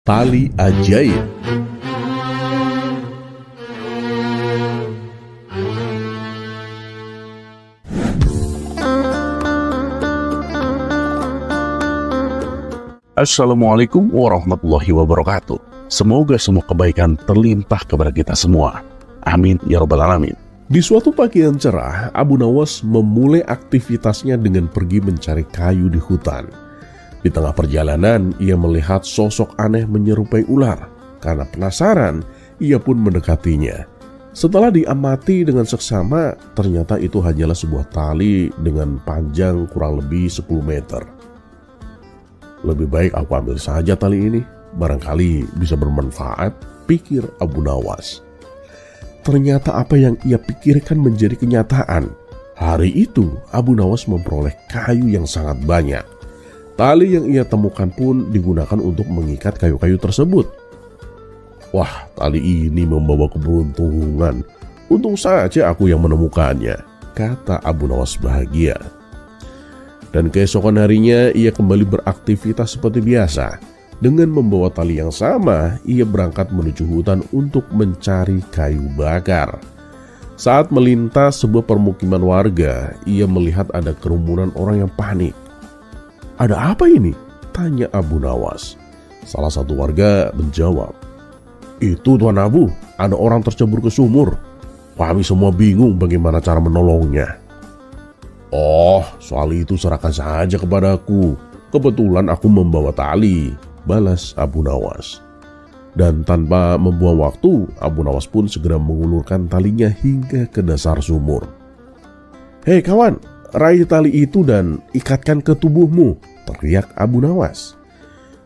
Tali ajaib. Assalamualaikum warahmatullahi wabarakatuh. Semoga semua kebaikan terlimpah kepada kita semua. Amin ya rabbal alamin. Di suatu pagi yang cerah, Abu Nawas memulai aktivitasnya dengan pergi mencari kayu di hutan. Di tengah perjalanan, ia melihat sosok aneh menyerupai ular. Karena penasaran, ia pun mendekatinya. Setelah diamati dengan seksama, ternyata itu hanyalah sebuah tali dengan panjang kurang lebih 10 meter. Lebih baik aku ambil saja tali ini, barangkali bisa bermanfaat, pikir Abu Nawas. Ternyata apa yang ia pikirkan menjadi kenyataan. Hari itu, Abu Nawas memperoleh kayu yang sangat banyak. Tali yang ia temukan pun digunakan untuk mengikat kayu-kayu tersebut. Wah, tali ini membawa keberuntungan. Untung saja aku yang menemukannya, kata Abu Nawas bahagia. Dan keesokan harinya ia kembali beraktivitas seperti biasa. Dengan membawa tali yang sama, ia berangkat menuju hutan untuk mencari kayu bakar. Saat melintas sebuah permukiman warga, ia melihat ada kerumunan orang yang panik. "Ada apa ini?" tanya Abu Nawas. Salah satu warga menjawab, "Itu Tuan Abu, ada orang tercebur ke sumur. Kami semua bingung bagaimana cara menolongnya." "Oh, soal itu serahkan saja kepadaku. Kebetulan aku membawa tali," balas Abu Nawas. Dan tanpa membuang waktu, Abu Nawas pun segera mengulurkan talinya hingga ke dasar sumur. "Hei kawan, raih tali itu dan ikatkan ke tubuhmu," teriak Abu Nawas.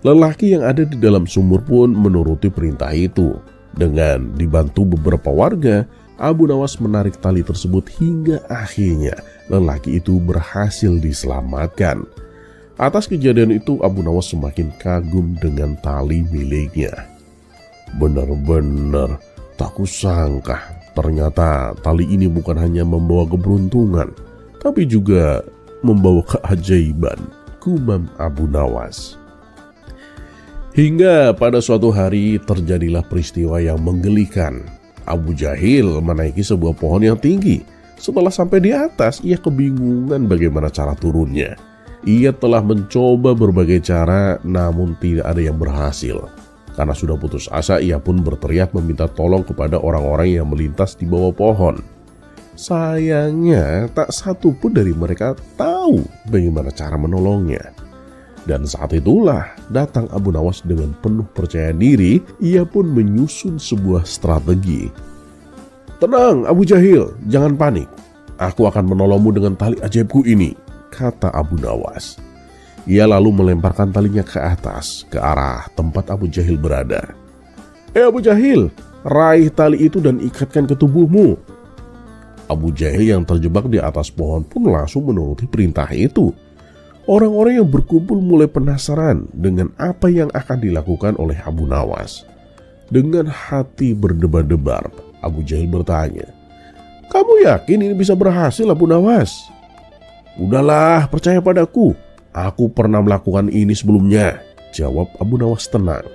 Lelaki yang ada di dalam sumur pun menuruti perintah itu. Dengan dibantu beberapa warga, Abu Nawas menarik tali tersebut hingga akhirnya lelaki itu berhasil diselamatkan. Atas kejadian itu, Abu Nawas semakin kagum dengan tali miliknya. Benar-benar tak kusangka, ternyata tali ini bukan hanya membawa keberuntungan, tapi juga membawa keajaiban, gumam Abu Nawas. Hingga pada suatu hari terjadilah peristiwa yang menggelikan. Abu Jahil menaiki sebuah pohon yang tinggi. Setelah sampai di atas, ia kebingungan bagaimana cara turunnya. Ia telah mencoba berbagai cara, namun tidak ada yang berhasil. Karena sudah putus asa, ia pun berteriak meminta tolong kepada orang-orang yang melintas di bawah pohon. Sayangnya, tak satu pun dari mereka tahu bagaimana cara menolongnya. Dan saat itulah datang Abu Nawas dengan penuh percaya diri. Ia pun menyusun sebuah strategi. "Tenang Abu Jahil, jangan panik. Aku akan menolongmu dengan tali ajaibku ini," kata Abu Nawas. Ia lalu melemparkan talinya ke atas, ke arah tempat Abu Jahil berada. Abu Jahil, raih tali itu dan ikatkan ke tubuhmu." Abu Jahil yang terjebak di atas pohon pun langsung menuruti perintah itu. Orang-orang yang berkumpul mulai penasaran dengan apa yang akan dilakukan oleh Abu Nawas. Dengan hati berdebar-debar, Abu Jahil bertanya, "Kamu yakin ini bisa berhasil, Abu Nawas?" "Udahlah, percaya padaku. Aku pernah melakukan ini sebelumnya," jawab Abu Nawas tenang.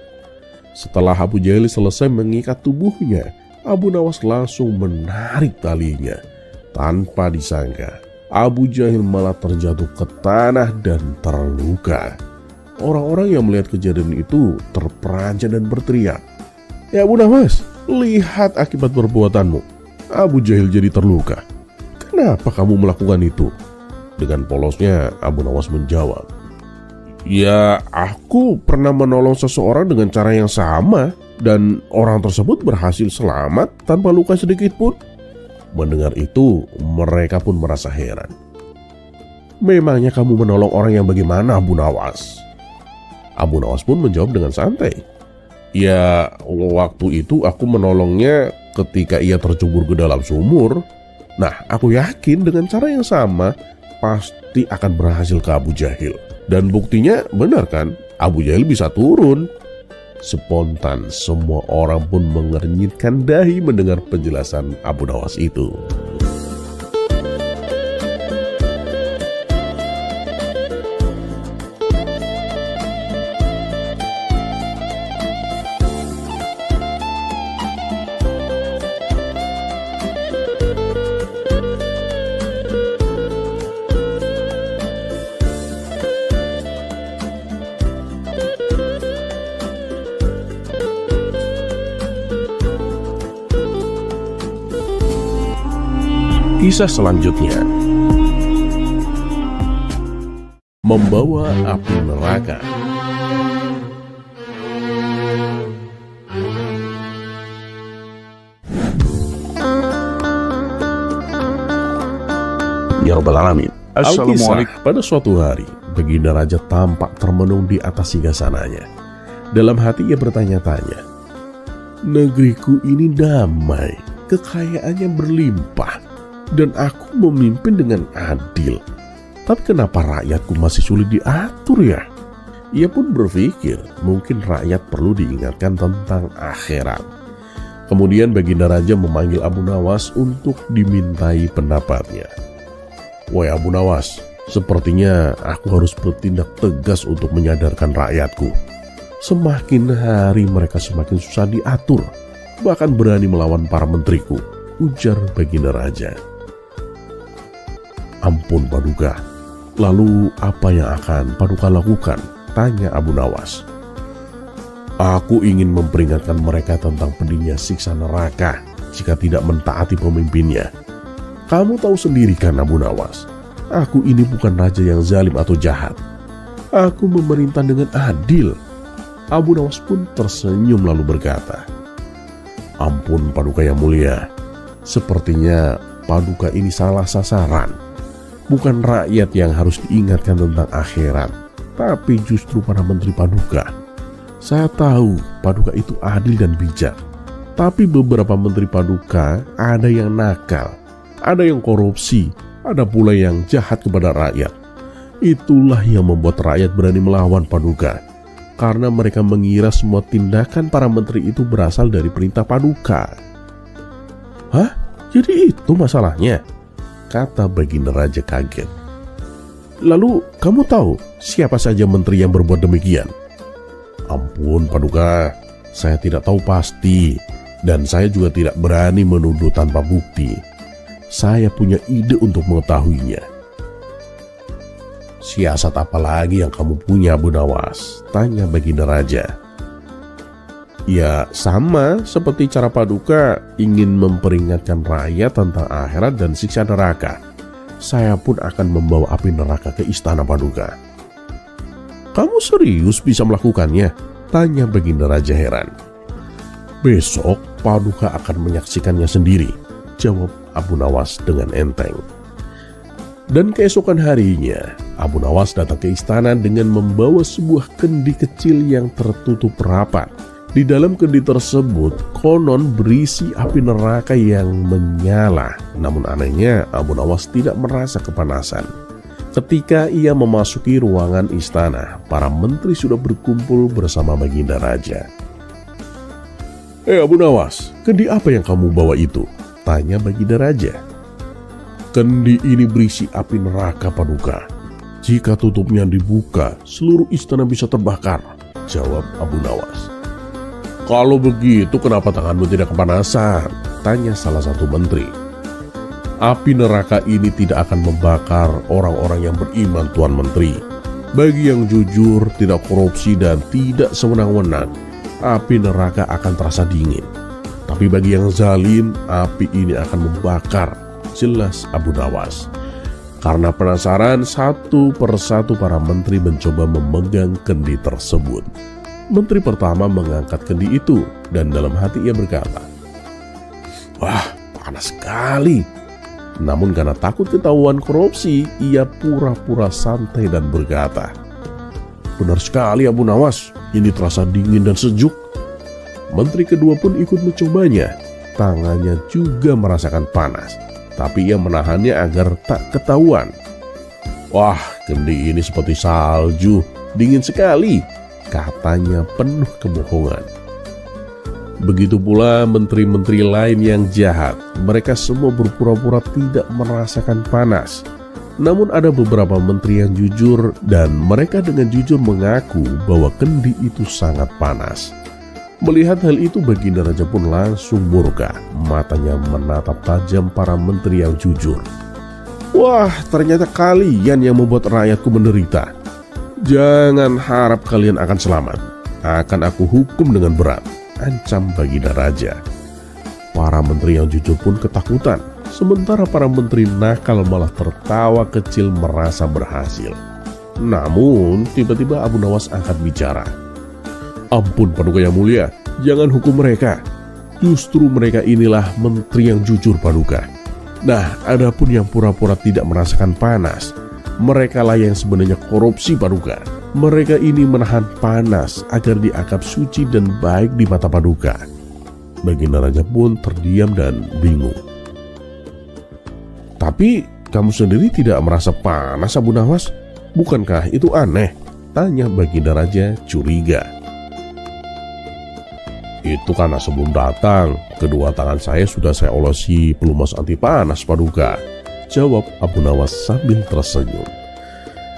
Setelah Abu Jahil selesai mengikat tubuhnya, Abu Nawas langsung menarik talinya. Tanpa disangka, Abu Jahil malah terjatuh ke tanah dan terluka. Orang-orang yang melihat kejadian itu terperanjat dan berteriak, "Ya Abu Nawas, lihat akibat perbuatanmu. Abu Jahil jadi terluka. Kenapa kamu melakukan itu?" Dengan polosnya Abu Nawas menjawab, "Ya, aku pernah menolong seseorang dengan cara yang sama dan orang tersebut berhasil selamat tanpa luka sedikit pun." Mendengar itu, mereka pun merasa heran. "Memangnya kamu menolong orang yang bagaimana, Abu Nawas?" Abu Nawas pun menjawab dengan santai, "Ya, waktu itu aku menolongnya ketika ia tercebur ke dalam sumur. Nah, aku yakin dengan cara yang sama pasti akan berhasil ke Abu Jahil. Dan buktinya benar kan, Abu Jahil bisa turun." Spontan semua orang pun mengernyitkan dahi mendengar penjelasan Abu Nawas itu. Kisah selanjutnya, membawa api neraka. Ya Rabbal Alamin. Assalamualaikum. Pada suatu hari, Baginda Raja tampak termenung di atas singgasananya. Dalam hati ia bertanya-tanya, negeriku ini damai, kekayaannya berlimpah, dan aku memimpin dengan adil. Tapi kenapa rakyatku masih sulit diatur ya? Ia pun berpikir mungkin rakyat perlu diingatkan tentang akhirat. Kemudian Baginda Raja memanggil Abu Nawas untuk dimintai pendapatnya. Wahai Abu Nawas, sepertinya aku harus bertindak tegas untuk menyadarkan rakyatku. Semakin hari mereka semakin susah diatur, bahkan berani melawan para menteriku, ujar Baginda Raja. Ampun Paduka, lalu apa yang akan Paduka lakukan? Tanya Abu Nawas. Aku ingin memperingatkan mereka tentang pedihnya siksa neraka jika tidak mentaati pemimpinnya. Kamu tahu sendiri kan Abu Nawas, aku ini bukan raja yang zalim atau jahat. Aku memerintah dengan adil. Abu Nawas pun tersenyum lalu berkata, ampun Paduka yang mulia, sepertinya Paduka ini salah sasaran. Bukan rakyat yang harus diingatkan tentang akhirat, tapi justru para menteri Paduka. Saya tahu Paduka itu adil dan bijak, tapi beberapa menteri Paduka ada yang nakal, ada yang korupsi, ada pula yang jahat kepada rakyat. Itulah yang membuat rakyat berani melawan Paduka, karena mereka mengira semua tindakan para menteri itu berasal dari perintah Paduka. Hah? Jadi itu masalahnya? Kata Baginda Raja kaget. Lalu kamu tahu siapa saja menteri yang berbuat demikian? Ampun Paduka, saya tidak tahu pasti, dan saya juga tidak berani menuduh tanpa bukti. Saya punya ide untuk mengetahuinya. Siasat apa lagi yang kamu punya Abu Nawas? Tanya Baginda Raja. Ya sama seperti cara Paduka ingin memperingatkan rakyat tentang akhirat dan siksa neraka. Saya pun akan membawa api neraka ke istana Paduka. Kamu serius bisa melakukannya? Tanya Baginda Raja heran. Besok Paduka akan menyaksikannya sendiri, jawab Abu Nawas dengan enteng. Dan keesokan harinya, Abu Nawas datang ke istana dengan membawa sebuah kendi kecil yang tertutup rapat. Di dalam kendi tersebut konon berisi api neraka yang menyala. Namun anehnya Abu Nawas tidak merasa kepanasan. Ketika ia memasuki ruangan istana, para menteri sudah berkumpul bersama Baginda Raja. Abu Nawas, kendi apa yang kamu bawa itu? Tanya Baginda Raja. Kendi ini berisi api neraka Paduka. Jika tutupnya dibuka, seluruh istana bisa terbakar, jawab Abu Nawas. Kalau begitu kenapa tanganmu tidak kepanasan? Tanya salah satu menteri. Api neraka ini tidak akan membakar orang-orang yang beriman Tuan Menteri. Bagi yang jujur, tidak korupsi dan tidak sewenang-wenang, api neraka akan terasa dingin. Tapi bagi yang zalim, api ini akan membakar, jelas Abu Nawas. Karena penasaran, satu persatu para menteri mencoba memegang kendi tersebut. Menteri pertama mengangkat kendi itu, dan dalam hati ia berkata, wah, panas sekali. Namun karena takut ketahuan korupsi, ia pura-pura santai dan berkata, benar sekali Abu Nawas, ini terasa dingin dan sejuk. Menteri kedua pun ikut mencobanya. Tangannya juga merasakan panas, tapi ia menahannya agar tak ketahuan. Wah, kendi ini seperti salju, dingin sekali, katanya penuh kebohongan. Begitu pula menteri-menteri lain yang jahat. Mereka semua berpura-pura tidak merasakan panas. Namun ada beberapa menteri yang jujur, dan mereka dengan jujur mengaku bahwa kendi itu sangat panas. Melihat hal itu, Baginda Raja pun langsung murka. Matanya menatap tajam para menteri yang jujur. Wah, ternyata kalian yang membuat rakyatku menderita. Jangan harap kalian akan selamat. Akan aku hukum dengan berat, ancam Baginda Raja. Para menteri yang jujur pun ketakutan. Sementara para menteri nakal malah tertawa kecil merasa berhasil. Namun tiba-tiba Abu Nawas angkat bicara. "Ampun Paduka yang mulia, jangan hukum mereka. Justru mereka inilah menteri yang jujur Paduka. Nah, adapun yang pura-pura tidak merasakan panas, merekalah yang sebenarnya korupsi Paduka. Mereka ini menahan panas agar dianggap suci dan baik di mata Paduka." Baginda Raja pun terdiam dan bingung. "Tapi kamu sendiri tidak merasa panas Abu Nawas? Bukankah itu aneh?" tanya Baginda Raja curiga. "Itu karena sebelum datang, kedua tangan saya sudah saya olesi pelumas anti panas Paduka," jawab Abu Nawas sambil tersenyum.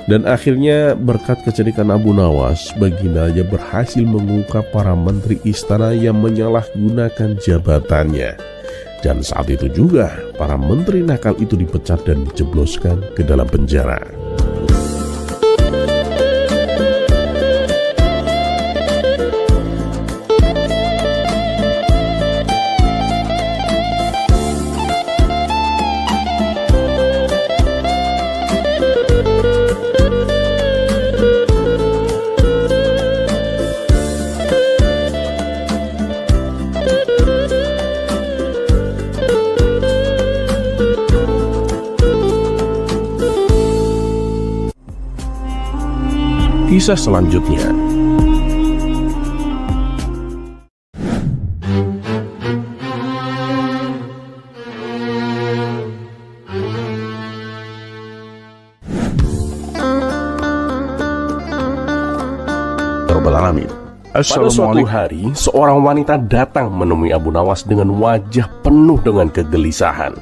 Dan akhirnya berkat kecerdikan Abu Nawas, Baginda Raja berhasil mengungkap para menteri istana yang menyalahgunakan jabatannya. Dan saat itu juga para menteri nakal itu dipecat dan dijebloskan ke dalam penjara. Kisah selanjutnya. Pada suatu hari, seorang wanita datang menemui Abu Nawas dengan wajah penuh dengan kegelisahan.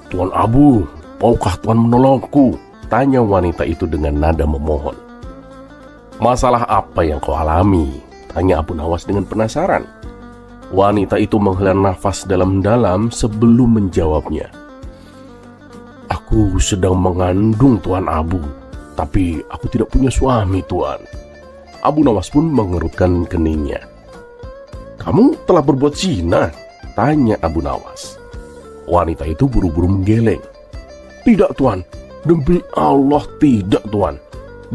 "Tuan Abu, maukah Tuan menolongku?" tanya wanita itu dengan nada memohon. "Masalah apa yang kau alami?" tanya Abu Nawas dengan penasaran. Wanita itu menghela nafas dalam-dalam sebelum menjawabnya. "Aku sedang mengandung Tuan Abu, tapi aku tidak punya suami Tuan." Abu Nawas pun mengerutkan keningnya. "Kamu telah berbuat zina?" tanya Abu Nawas. Wanita itu buru-buru menggeleng. "Tidak Tuan, demi Allah tidak Tuan.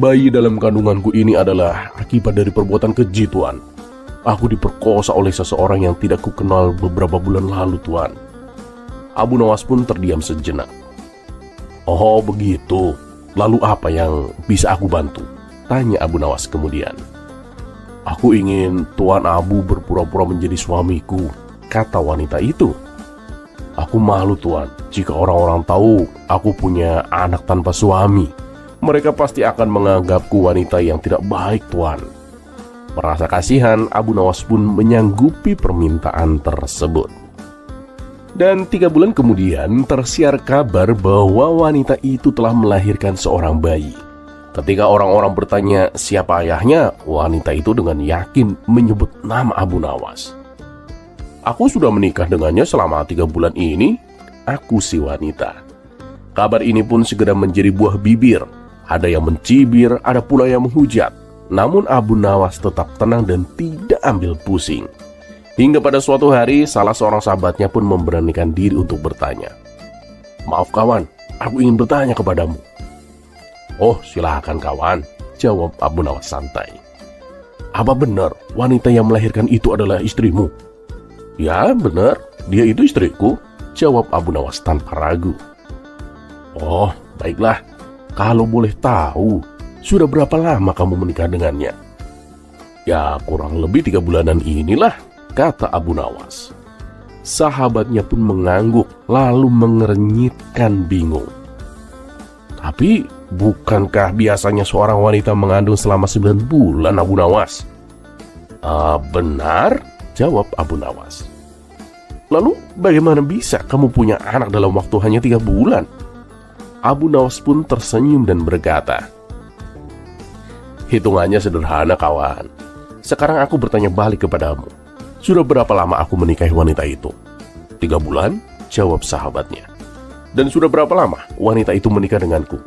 Bayi dalam kandunganku ini adalah akibat dari perbuatan keji Tuan. Aku diperkosa oleh seseorang yang tidak kukenal beberapa bulan lalu Tuan." Abu Nawas pun terdiam sejenak. "Oh begitu, lalu apa yang bisa aku bantu?" tanya Abu Nawas kemudian. "Aku ingin Tuan Abu berpura-pura menjadi suamiku," kata wanita itu. "Aku malu Tuan, jika orang-orang tahu aku punya anak tanpa suami. Mereka pasti akan menganggapku wanita yang tidak baik Tuan." Merasa kasihan, Abu Nawas pun menyanggupi permintaan tersebut. Dan 3 bulan kemudian tersiar kabar bahwa wanita itu telah melahirkan seorang bayi. Ketika orang-orang bertanya siapa ayahnya, wanita itu dengan yakin menyebut nama Abu Nawas. "Aku sudah menikah dengannya selama 3 bulan ini," aku si wanita. Kabar ini pun segera menjadi buah bibir. Ada yang mencibir, ada pula yang menghujat. Namun Abu Nawas tetap tenang dan tidak ambil pusing. Hingga pada suatu hari, salah seorang sahabatnya pun memberanikan diri untuk bertanya. "Maaf kawan, aku ingin bertanya kepadamu." "Oh, silakan kawan," jawab Abu Nawas santai. "Apa benar wanita yang melahirkan itu adalah istrimu?" "Ya, benar, dia itu istriku," jawab Abu Nawas tanpa ragu. "Oh, baiklah. Kalau boleh tahu, sudah berapa lama kamu menikah dengannya?" "Ya, kurang lebih 3 bulanan inilah," kata Abu Nawas. Sahabatnya pun mengangguk lalu mengernyitkan bingung. "Tapi bukankah biasanya seorang wanita mengandung selama 9 bulan Abu Nawas?" "Benar," jawab Abu Nawas. "Lalu bagaimana bisa kamu punya anak dalam waktu hanya 3 bulan?" Abu Nawas pun tersenyum dan berkata, "Hitungannya sederhana kawan. Sekarang aku bertanya balik kepadamu. Sudah berapa lama aku menikahi wanita itu?" 3 bulan, jawab sahabatnya. "Dan sudah berapa lama wanita itu menikah denganku?"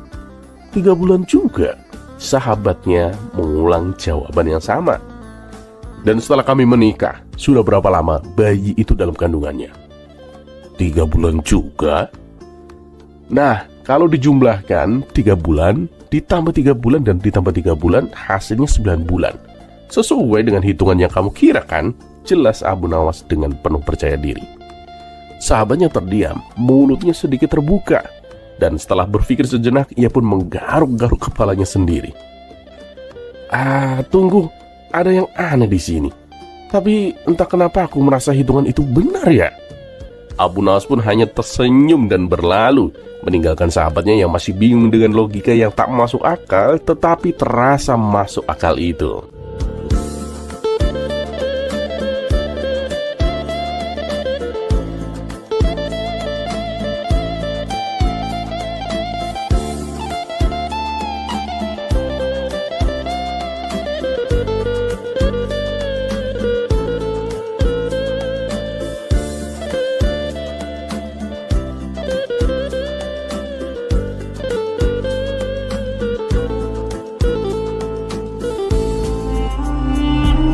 3 bulan juga, sahabatnya mengulang jawaban yang sama. "Dan setelah kami menikah, sudah berapa lama bayi itu dalam kandungannya?" 3 bulan juga? Nah, kalau dijumlahkan 3 bulan, ditambah 3 bulan dan ditambah 3 bulan, hasilnya 9 bulan. Sesuai dengan hitungan yang kamu kira kan? Jelas Abu Nawas dengan penuh percaya diri. Sahabatnya terdiam, mulutnya sedikit terbuka. Dan setelah berpikir sejenak, ia pun menggaruk-garuk kepalanya sendiri. Tunggu, ada yang aneh di sini. Tapi entah kenapa aku merasa hitungan itu benar ya. Abu Nawas pun hanya tersenyum dan berlalu, meninggalkan sahabatnya yang masih bingung dengan logika yang tak masuk akal, tetapi terasa masuk akal itu.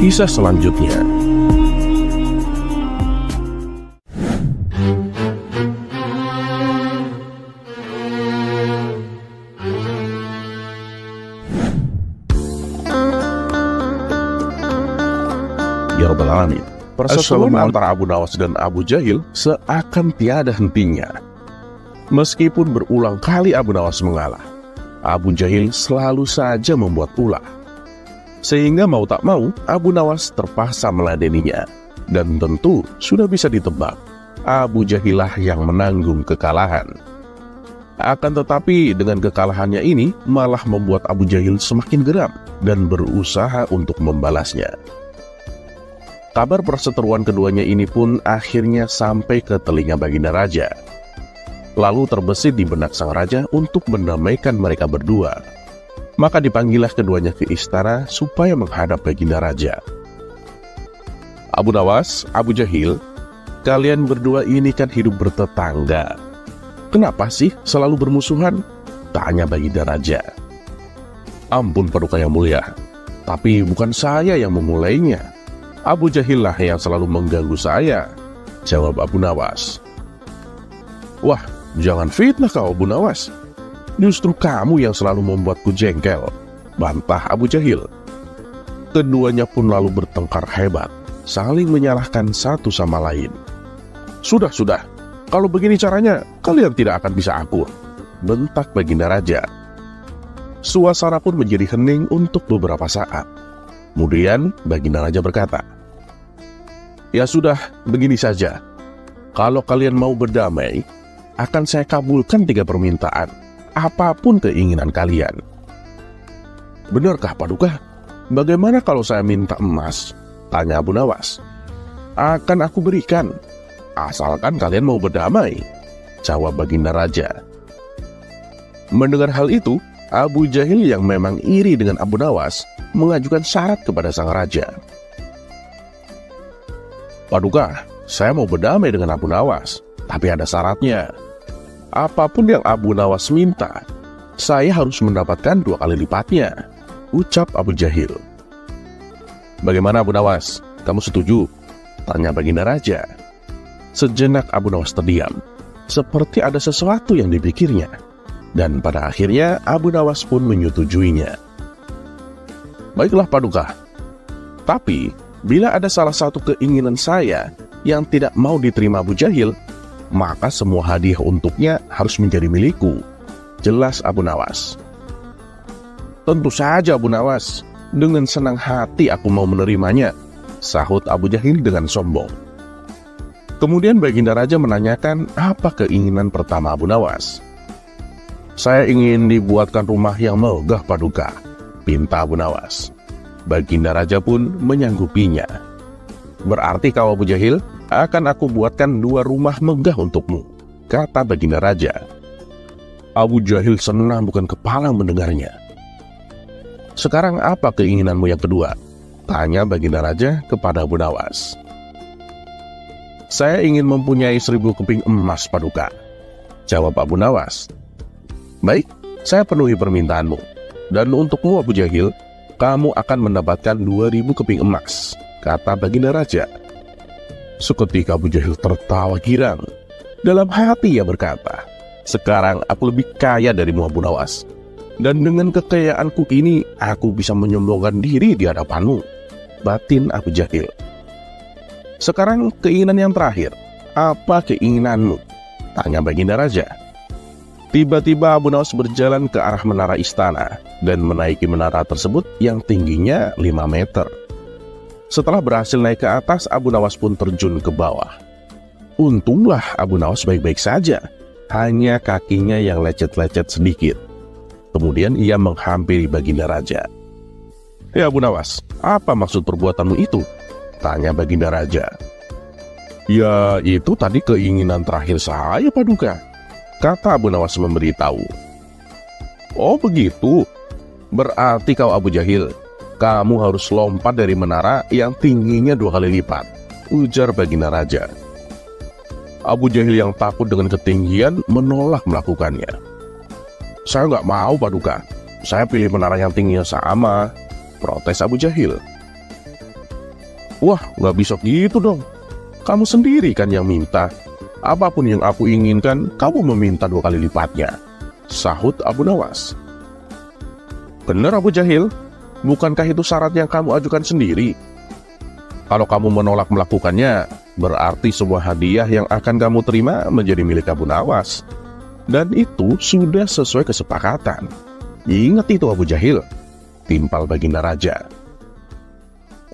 Kisah selanjutnya. Ya Rabbal Alamin, perseteruan antara Abu Nawas dan Abu Jahil seakan tiada hentinya. Meskipun berulang kali Abu Nawas mengalah, Abu Jahil selalu saja membuat ulah. Sehingga mau tak mau, Abu Nawas terpaksa meladeninya. Dan tentu sudah bisa ditebak, Abu Jahil yang menanggung kekalahan. Akan tetapi dengan kekalahannya ini malah membuat Abu Jahil semakin geram dan berusaha untuk membalasnya. Kabar perseteruan keduanya ini pun akhirnya sampai ke telinga Baginda Raja. Lalu terbesit di benak sang raja untuk mendamaikan mereka berdua. Maka dipanggillah keduanya ke istana supaya menghadap Baginda Raja. Abu Nawas, Abu Jahil, kalian berdua ini kan hidup bertetangga. Kenapa sih selalu bermusuhan? Tanya Baginda Raja. Ampun Paduka yang mulia, tapi bukan saya yang memulainya. Abu Jahil lah yang selalu mengganggu saya, jawab Abu Nawas. Wah, jangan fitnah kau Abu Nawas. Justru kamu yang selalu membuatku jengkel, bantah Abu Jahil. Keduanya pun lalu bertengkar hebat, saling menyalahkan satu sama lain. Sudah, kalau begini caranya, kalian tidak akan bisa akur, bentak Baginda Raja. Suasana pun menjadi hening untuk beberapa saat. Kemudian Baginda Raja berkata, ya sudah, begini saja. Kalau kalian mau berdamai, akan saya kabulkan 3 permintaan. Apapun keinginan kalian. Benarkah Paduka? Bagaimana kalau saya minta emas? Tanya Abu Nawas. Akan aku berikan, asalkan kalian mau berdamai, jawab Baginda Raja. Mendengar hal itu, Abu Jahil yang memang iri dengan Abu Nawas mengajukan syarat kepada sang raja. Paduka, saya mau berdamai dengan Abu Nawas, tapi ada syaratnya. Apapun yang Abu Nawas minta, saya harus mendapatkan 2 kali lipatnya, ucap Abu Jahil. Bagaimana Abu Nawas? Kamu setuju? Tanya Baginda Raja. Sejenak Abu Nawas terdiam, seperti ada sesuatu yang dipikirnya. Dan pada akhirnya Abu Nawas pun menyetujuinya. Baiklah Paduka, tapi bila ada salah satu keinginan saya yang tidak mau diterima Abu Jahil, maka semua hadiah untuknya harus menjadi milikku, jelas Abu Nawas. Tentu saja Abu Nawas, dengan senang hati aku mau menerimanya, sahut Abu Jahil dengan sombong. Kemudian Baginda Raja menanyakan apa keinginan pertama Abu Nawas. Saya ingin dibuatkan rumah yang megah Paduka, pinta Abu Nawas. Baginda Raja pun menyanggupinya. Berarti kau Abu Jahil, akan aku buatkan 2 rumah megah untukmu, kata Baginda Raja. Abu Jahil senang bukan kepala mendengarnya. Sekarang apa keinginanmu yang kedua? Tanya Baginda Raja kepada Abu Nawas. Saya ingin mempunyai 1000 keping emas Paduka, jawab Abu Nawas. Baik, saya penuhi permintaanmu. Dan untukmu Abu Jahil, kamu akan mendapatkan 2000 keping emas, kata Baginda Raja. Seketika Abu Jahil tertawa girang. Dalam hati ia berkata, "Sekarang aku lebih kaya darimu Abu Nawas. Dan dengan kekayaanku ini, aku bisa menyombongkan diri di hadapanmu," batin Abu Jahil. "Sekarang keinginan yang terakhir. Apa keinginanmu?" tanya Baginda Raja. Tiba-tiba Abu Nawas berjalan ke arah menara istana dan menaiki menara tersebut yang tingginya 5 meter. Setelah berhasil naik ke atas, Abu Nawas pun terjun ke bawah. Untunglah Abu Nawas baik-baik saja, hanya kakinya yang lecet-lecet sedikit. Kemudian ia menghampiri Baginda Raja. "Ya Abu Nawas, apa maksud perbuatanmu itu?" tanya Baginda Raja. "Ya, itu tadi keinginan terakhir saya, Paduka," kata Abu Nawas memberitahu. "Oh begitu, berarti kau Abu Jahil, kamu harus lompat dari menara yang tingginya 2 kali lipat," ujar Baginda Raja. Abu Jahil yang takut dengan ketinggian menolak melakukannya. "Saya nggak mau Paduka, saya pilih menara yang tingginya sama," protes Abu Jahil. "Wah, nggak bisa gitu dong, kamu sendiri kan yang minta. Apapun yang aku inginkan, kamu meminta 2 kali lipatnya," sahut Abu Nawas. "Benar Abu Jahil, bukankah itu syarat yang kamu ajukan sendiri? Kalau kamu menolak melakukannya, berarti sebuah hadiah yang akan kamu terima menjadi milik Abu Nawas. Dan itu sudah sesuai kesepakatan. Ingat itu Abu Jahil," timpal Baginda Raja.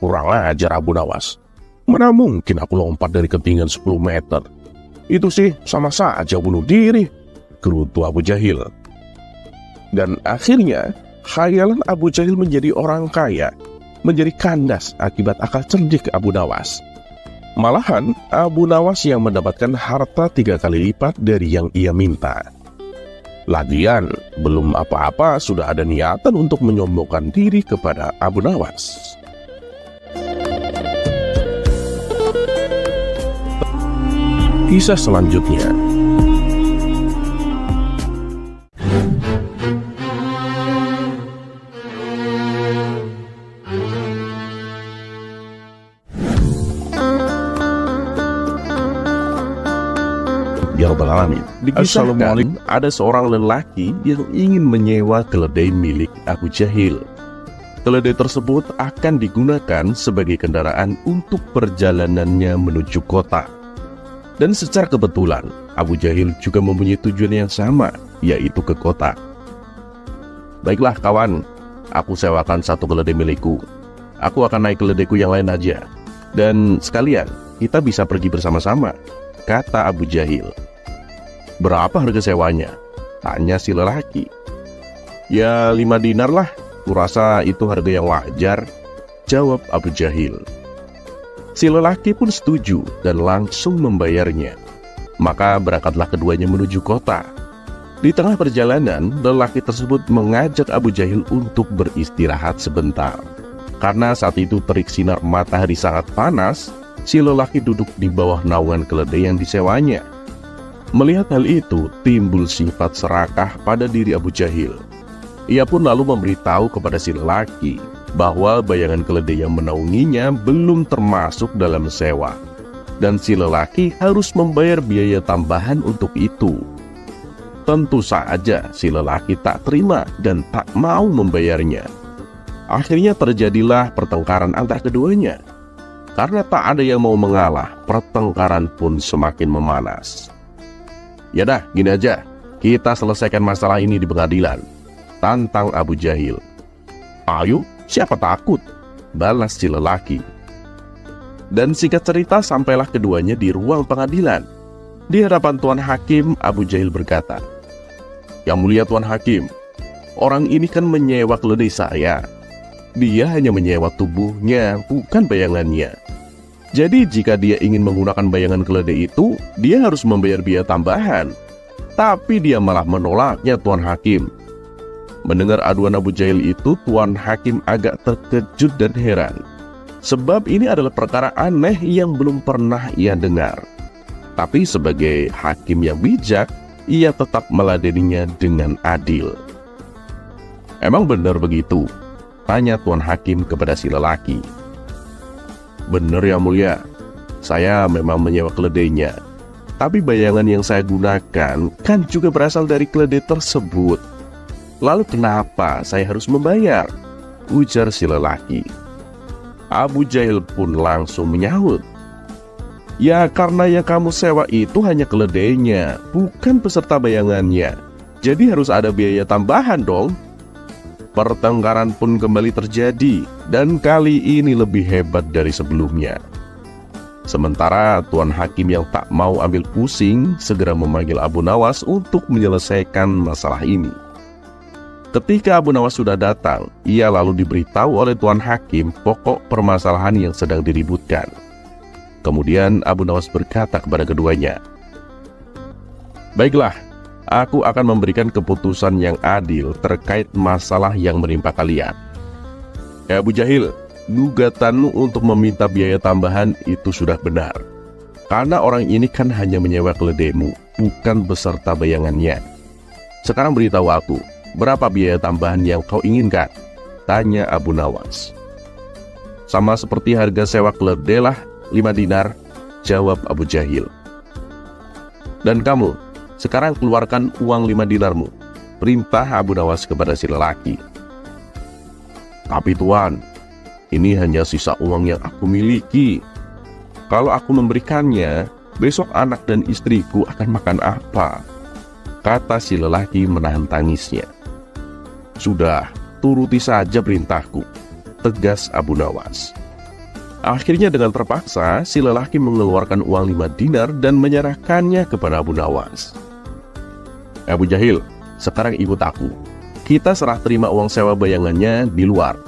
"Kurang ajar Abu Nawas. Mana mungkin aku lompat dari ketinggian 10 meter. Itu sih sama saja bunuh diri," gerutu Abu Jahil. Dan akhirnya, khayalan Abu Jahil menjadi orang kaya menjadi kandas akibat akal cerdik Abu Nawas. Malahan, Abu Nawas yang mendapatkan harta 3 kali lipat dari yang ia minta. Lagian, belum apa-apa sudah ada niatan untuk menyombongkan diri kepada Abu Nawas. Kisah selanjutnya. Ya Rabbal Alamin. Dikisahkan ada seorang lelaki yang ingin menyewa keledai milik Abu Jahil. Keledai tersebut akan digunakan sebagai kendaraan untuk perjalanannya menuju kota. Dan secara kebetulan, Abu Jahil juga mempunyai tujuan yang sama, yaitu ke kota. "Baiklah kawan, aku sewakan 1 keledai milikku. Aku akan naik keledaiku yang lain aja. Dan sekalian, kita bisa pergi bersama-sama," kata Abu Jahil. "Berapa harga sewanya?" tanya si lelaki. "Ya 5 dinar lah, kurasa itu harga yang wajar," jawab Abu Jahil. Si lelaki pun setuju dan langsung membayarnya. Maka berangkatlah keduanya menuju kota. Di tengah perjalanan, lelaki tersebut mengajak Abu Jahil untuk beristirahat sebentar. Karena saat itu terik sinar matahari sangat panas, si lelaki duduk di bawah naungan keledai yang disewanya. Melihat hal itu, timbul sifat serakah pada diri Abu Jahil. Ia pun lalu memberitahu kepada si lelaki bahwa bayangan keledai yang menaunginya belum termasuk dalam sewa, dan si lelaki harus membayar biaya tambahan untuk itu. Tentu saja si lelaki tak terima dan tak mau membayarnya. Akhirnya terjadilah pertengkaran antara keduanya. Karena tak ada yang mau mengalah, pertengkaran pun semakin memanas. "Ya dah, gini aja, kita selesaikan masalah ini di pengadilan," tantang Abu Jahil. "Ayo, siapa takut?" balas si lelaki. Dan singkat cerita, sampailah keduanya di ruang pengadilan. Di hadapan Tuan Hakim, Abu Jahil berkata, "Yang mulia Tuan Hakim, orang ini kan menyewa keledai saya. Dia hanya menyewa tubuhnya, bukan bayangannya. Jadi jika dia ingin menggunakan bayangan keledai itu, dia harus membayar biaya tambahan. Tapi dia malah menolaknya Tuan Hakim." Mendengar aduan Abu Jahil itu, Tuan Hakim agak terkejut dan heran. Sebab ini adalah perkara aneh yang belum pernah ia dengar. Tapi sebagai hakim yang bijak, ia tetap meladeninya dengan adil. "Emang benar begitu?" tanya Tuan Hakim kepada si lelaki. "Benar ya mulia, saya memang menyewa keledainya. Tapi bayangan yang saya gunakan kan juga berasal dari keledai tersebut. Lalu kenapa saya harus membayar? Ujar si lelaki. Abu Jahil pun langsung menyahut. Ya karena yang kamu sewa itu hanya keledainya, bukan peserta bayangannya. Jadi harus ada biaya tambahan dong. Pertengkaran pun kembali terjadi, dan kali ini lebih hebat dari sebelumnya. Sementara Tuan Hakim yang tak mau ambil pusing segera memanggil Abu Nawas untuk menyelesaikan masalah ini. Ketika Abu Nawas sudah datang, ia lalu diberitahu oleh Tuan Hakim pokok permasalahan yang sedang diributkan. Kemudian Abu Nawas berkata kepada keduanya, "Baiklah, aku akan memberikan keputusan yang adil terkait masalah yang menimpa kalian. Abu Jahil, gugatanmu untuk meminta biaya tambahan itu sudah benar. Karena orang ini kan hanya menyewa keledaimu, bukan beserta bayangannya. Sekarang beritahu aku, berapa biaya tambahan yang kau inginkan?" tanya Abu Nawas. "Sama seperti harga sewa keledai lah, 5 dinar, jawab Abu Jahil. "Dan kamu, sekarang keluarkan uang 5 dinarmu, perintah Abu Nawas kepada si lelaki. "Tapi Tuan, ini hanya sisa uang yang aku miliki. Kalau aku memberikannya, besok anak dan istriku akan makan apa?" kata si lelaki menahan tangisnya. "Sudah, turuti saja perintahku," tegas Abu Nawas. Akhirnya dengan terpaksa, si lelaki mengeluarkan uang 5 dinar dan menyerahkannya kepada Abu Nawas. "Abu Jahil, sekarang ikut aku. Kita serah terima uang sewa bayangannya di luar,"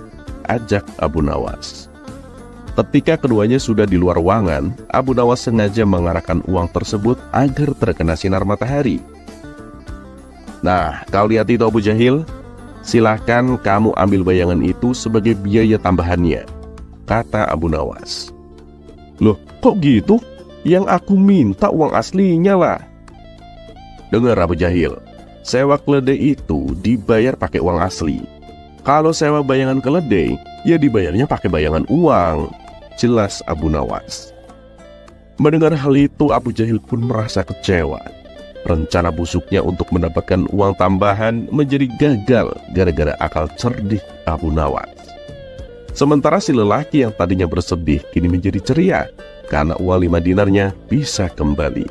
ajak Abu Nawas. Ketika keduanya sudah di luar ruangan, Abu Nawas sengaja mengarahkan uang tersebut agar terkena sinar matahari. "Nah, kau lihat itu Abu Jahil? Silahkan kamu ambil bayangan itu sebagai biaya tambahannya," kata Abu Nawas. "Loh, kok gitu? Yang aku minta uang aslinya lah." "Dengar Abu Jahil, sewa keledai itu dibayar pakai uang asli. Kalau sewa bayangan keledai, ya dibayarnya pakai bayangan uang," jelas Abu Nawas. Mendengar hal itu, Abu Jahil pun merasa kecewa. Rencana busuknya untuk mendapatkan uang tambahan menjadi gagal gara-gara akal cerdik Abu Nawas. Sementara si lelaki yang tadinya bersedih kini menjadi ceria karena uang 5 dinarnya bisa kembali.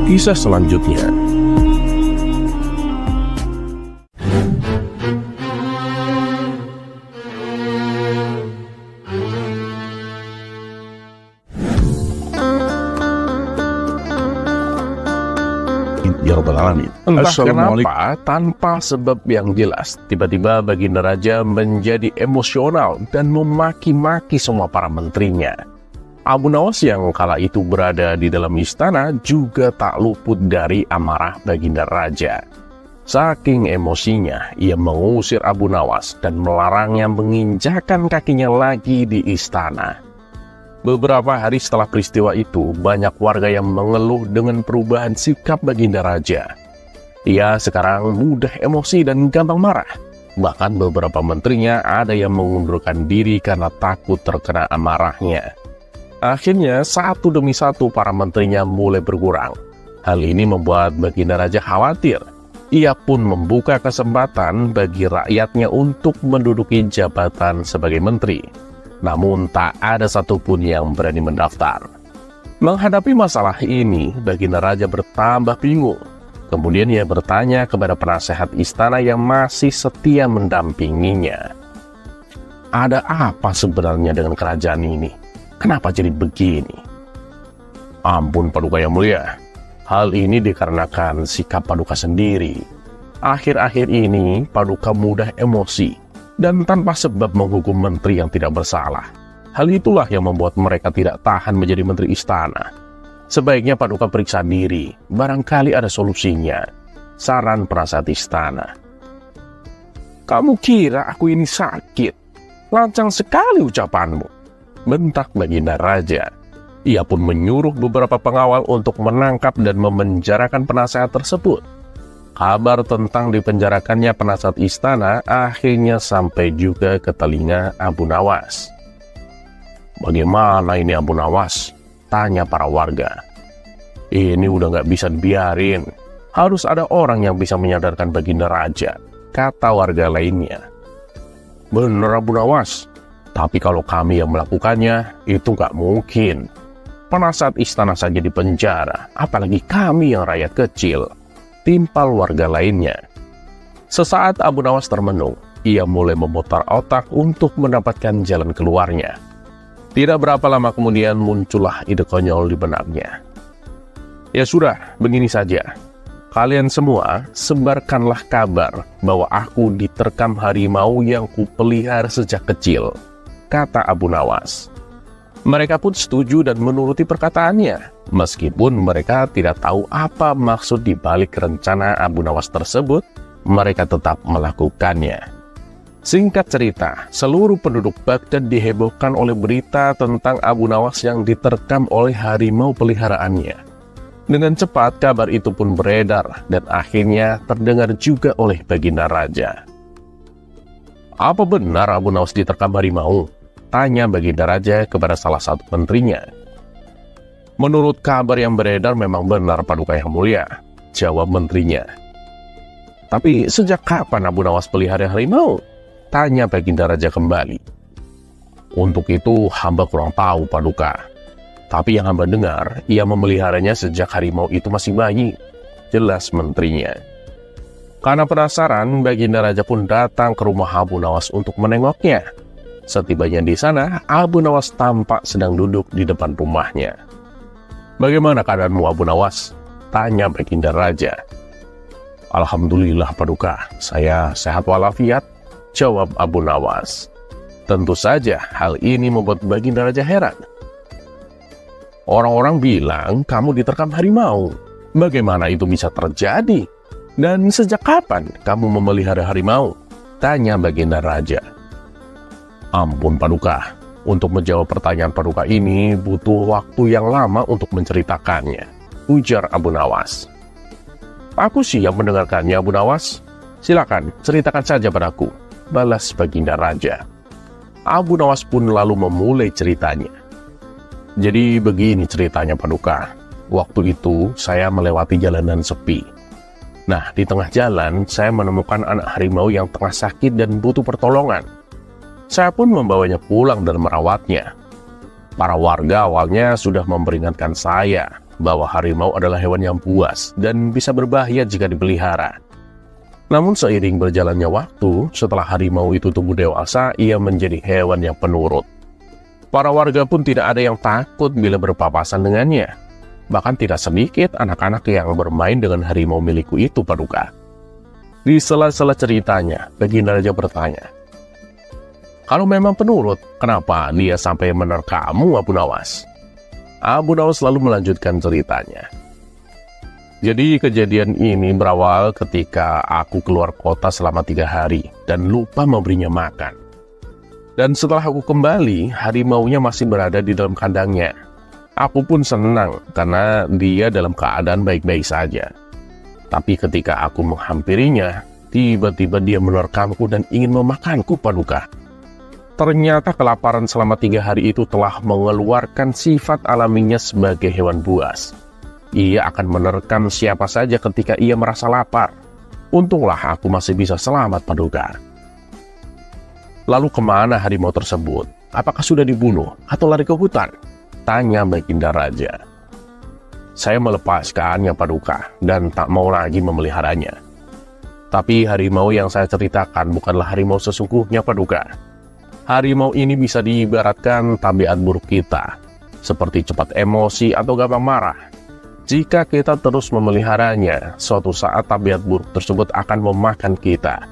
Kisah selanjutnya. Ya Rabbal Alamin. Entah kenapa, tanpa sebab yang jelas, tiba-tiba Baginda Raja menjadi emosional dan memaki-maki semua para menterinya. Abu Nawas yang kala itu berada di dalam istana juga tak luput dari amarah Baginda Raja. Saking emosinya, ia mengusir Abu Nawas dan melarangnya menginjakan kakinya lagi di istana. Beberapa hari setelah peristiwa itu, banyak warga yang mengeluh dengan perubahan sikap Baginda Raja. Ia sekarang mudah emosi dan gampang marah. Bahkan beberapa menterinya ada yang mengundurkan diri karena takut terkena amarahnya. Akhirnya, satu demi satu para menterinya mulai berkurang. Hal ini membuat Baginda Raja khawatir. Ia pun membuka kesempatan bagi rakyatnya untuk menduduki jabatan sebagai menteri. Namun tak ada satupun yang berani mendaftar. Menghadapi masalah ini, Baginda Raja bertambah bingung. Kemudian ia bertanya kepada penasehat istana yang masih setia mendampinginya. "Ada apa sebenarnya dengan kerajaan ini? Kenapa jadi begini?" "Ampun Paduka Yang Mulia, hal ini dikarenakan sikap Paduka sendiri. Akhir-akhir ini Paduka mudah emosi dan tanpa sebab menghukum menteri yang tidak bersalah. Hal itulah yang membuat mereka tidak tahan menjadi menteri istana. Sebaiknya Paduka periksa diri, barangkali ada solusinya," saran penasehat istana. "Kamu kira aku ini sakit? Lancang sekali ucapanmu," bentak Baginda Raja. Ia pun menyuruh beberapa pengawal untuk menangkap dan memenjarakan penasehat tersebut. Kabar tentang dipenjarakannya penasihat istana akhirnya sampai juga ke telinga Abu Nawas. "Bagaimana ini Abu Nawas?" tanya para warga. "Ini udah nggak bisa dibiarin. Harus ada orang yang bisa menyadarkan Baginda Raja," kata warga lainnya. "Bener Abu Nawas, tapi kalau kami yang melakukannya, itu nggak mungkin. Penasihat istana saja di penjara, apalagi kami yang rakyat kecil," timpal warga lainnya. Sesaat Abu Nawas termenung, ia mulai memutar otak untuk mendapatkan jalan keluarnya. Tidak berapa lama kemudian muncullah ide konyol di benaknya. "Ya sudah, begini saja. Kalian semua sebarkanlah kabar bahwa aku diterkam harimau yang kupelihara sejak kecil," kata Abu Nawas. Mereka pun setuju dan menuruti perkataannya, meskipun mereka tidak tahu apa maksud di balik rencana Abu Nawas tersebut. Mereka tetap melakukannya. Singkat cerita, seluruh penduduk Baghdad dihebohkan oleh berita tentang Abu Nawas yang diterkam oleh harimau peliharaannya. Dengan cepat kabar itu pun beredar dan akhirnya terdengar juga oleh Baginda Raja. "Apa benar Abu Nawas diterkam harimau?" tanya Baginda Raja kepada salah satu menterinya. "Menurut kabar yang beredar memang benar Paduka Yang Mulia," jawab menterinya. "Tapi sejak kapan Abu Nawas pelihara harimau?" tanya Baginda Raja kembali. "Untuk itu hamba kurang tahu Paduka. Tapi yang hamba dengar, ia memeliharanya sejak harimau itu masih bayi," jelas menterinya. Karena penasaran, Baginda Raja pun datang ke rumah Abu Nawas untuk menengoknya. Setibanya di sana, Abu Nawas tampak sedang duduk di depan rumahnya. "Bagaimana keadaanmu Abu Nawas?" tanya Baginda Raja. "Alhamdulillah Paduka, saya sehat walafiat," jawab Abu Nawas. Tentu saja hal ini membuat Baginda Raja heran. "Orang-orang bilang kamu diterkam harimau. Bagaimana itu bisa terjadi? Dan sejak kapan kamu memelihara harimau?" tanya Baginda Raja. "Ampun Paduka, untuk menjawab pertanyaan Paduka ini butuh waktu yang lama untuk menceritakannya," ujar Abu Nawas. "Aku siap mendengarkannya Abu Nawas. Silakan, ceritakan saja padaku," balas Baginda Raja. Abu Nawas pun lalu memulai ceritanya. "Jadi begini ceritanya Paduka. Waktu itu saya melewati jalanan sepi. Nah, di tengah jalan saya menemukan anak harimau yang tengah sakit dan butuh pertolongan. Saya pun membawanya pulang dan merawatnya. Para warga awalnya sudah memperingatkan saya bahwa harimau adalah hewan yang buas dan bisa berbahaya jika dipelihara. Namun seiring berjalannya waktu, setelah harimau itu tumbuh dewasa, ia menjadi hewan yang penurut. Para warga pun tidak ada yang takut bila berpapasan dengannya. Bahkan tidak sedikit anak-anak yang bermain dengan harimau milikku itu Paduka." Di sela-sela ceritanya, Baginda Raja bertanya, "Kalau memang penurut, kenapa dia sampai menerkammu Abu Nawas?" Abu Nawas lalu melanjutkan ceritanya. "Jadi kejadian ini berawal ketika aku keluar kota selama 3 hari dan lupa memberinya makan. Dan setelah aku kembali, harimaunya masih berada di dalam kandangnya. Aku pun senang karena dia dalam keadaan baik-baik saja. Tapi ketika aku menghampirinya, tiba-tiba dia menerkamku dan ingin memakanku Paduka. Ternyata kelaparan selama 3 hari itu telah mengeluarkan sifat alaminya sebagai hewan buas. Ia akan menerkam siapa saja ketika ia merasa lapar. Untunglah aku masih bisa selamat Paduka." "Lalu kemana harimau tersebut? Apakah sudah dibunuh atau lari ke hutan?" tanya Baginda Raja. "Saya melepaskannya Paduka dan tak mau lagi memeliharanya. Tapi harimau yang saya ceritakan bukanlah harimau sesungguhnya Paduka. Harimau ini bisa diibaratkan tabiat buruk kita, seperti cepat emosi atau gampang marah. Jika kita terus memeliharanya, suatu saat tabiat buruk tersebut akan memakan kita.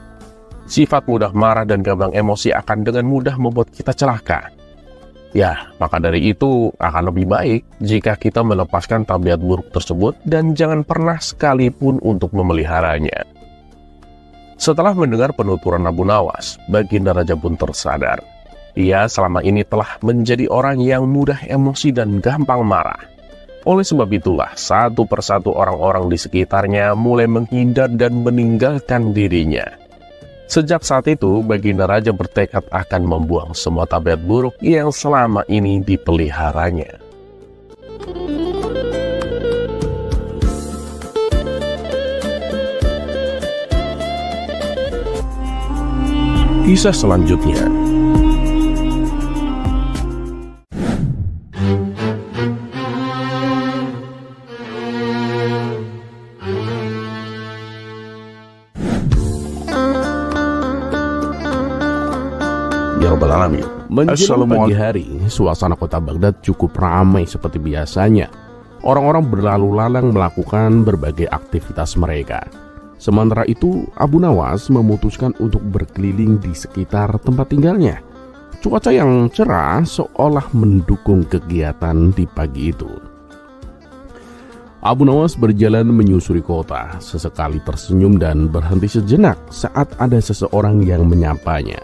Sifat mudah marah dan gampang emosi akan dengan mudah membuat kita celaka. Ya, maka dari itu akan lebih baik jika kita melepaskan tabiat buruk tersebut dan jangan pernah sekalipun untuk memeliharanya." Setelah mendengar penuturan Abu Nawas, Baginda Raja pun tersadar. Ia selama ini telah menjadi orang yang mudah emosi dan gampang marah. Oleh sebab itulah, satu persatu orang-orang di sekitarnya mulai menghindar dan meninggalkan dirinya. Sejak saat itu, Baginda Raja bertekad akan membuang semua tabiat buruk yang selama ini dipeliharanya. Kisah selanjutnya. Ya Rabbal Alamin. Menjelang pagi hari, suasana kota Baghdad cukup ramai seperti biasanya. Orang-orang berlalu lalang melakukan berbagai aktivitas mereka. Sementara itu, Abu Nawas memutuskan untuk berkeliling di sekitar tempat tinggalnya. Cuaca yang cerah seolah mendukung kegiatan di pagi itu. Abu Nawas berjalan menyusuri kota, sesekali tersenyum dan berhenti sejenak saat ada seseorang yang menyapanya.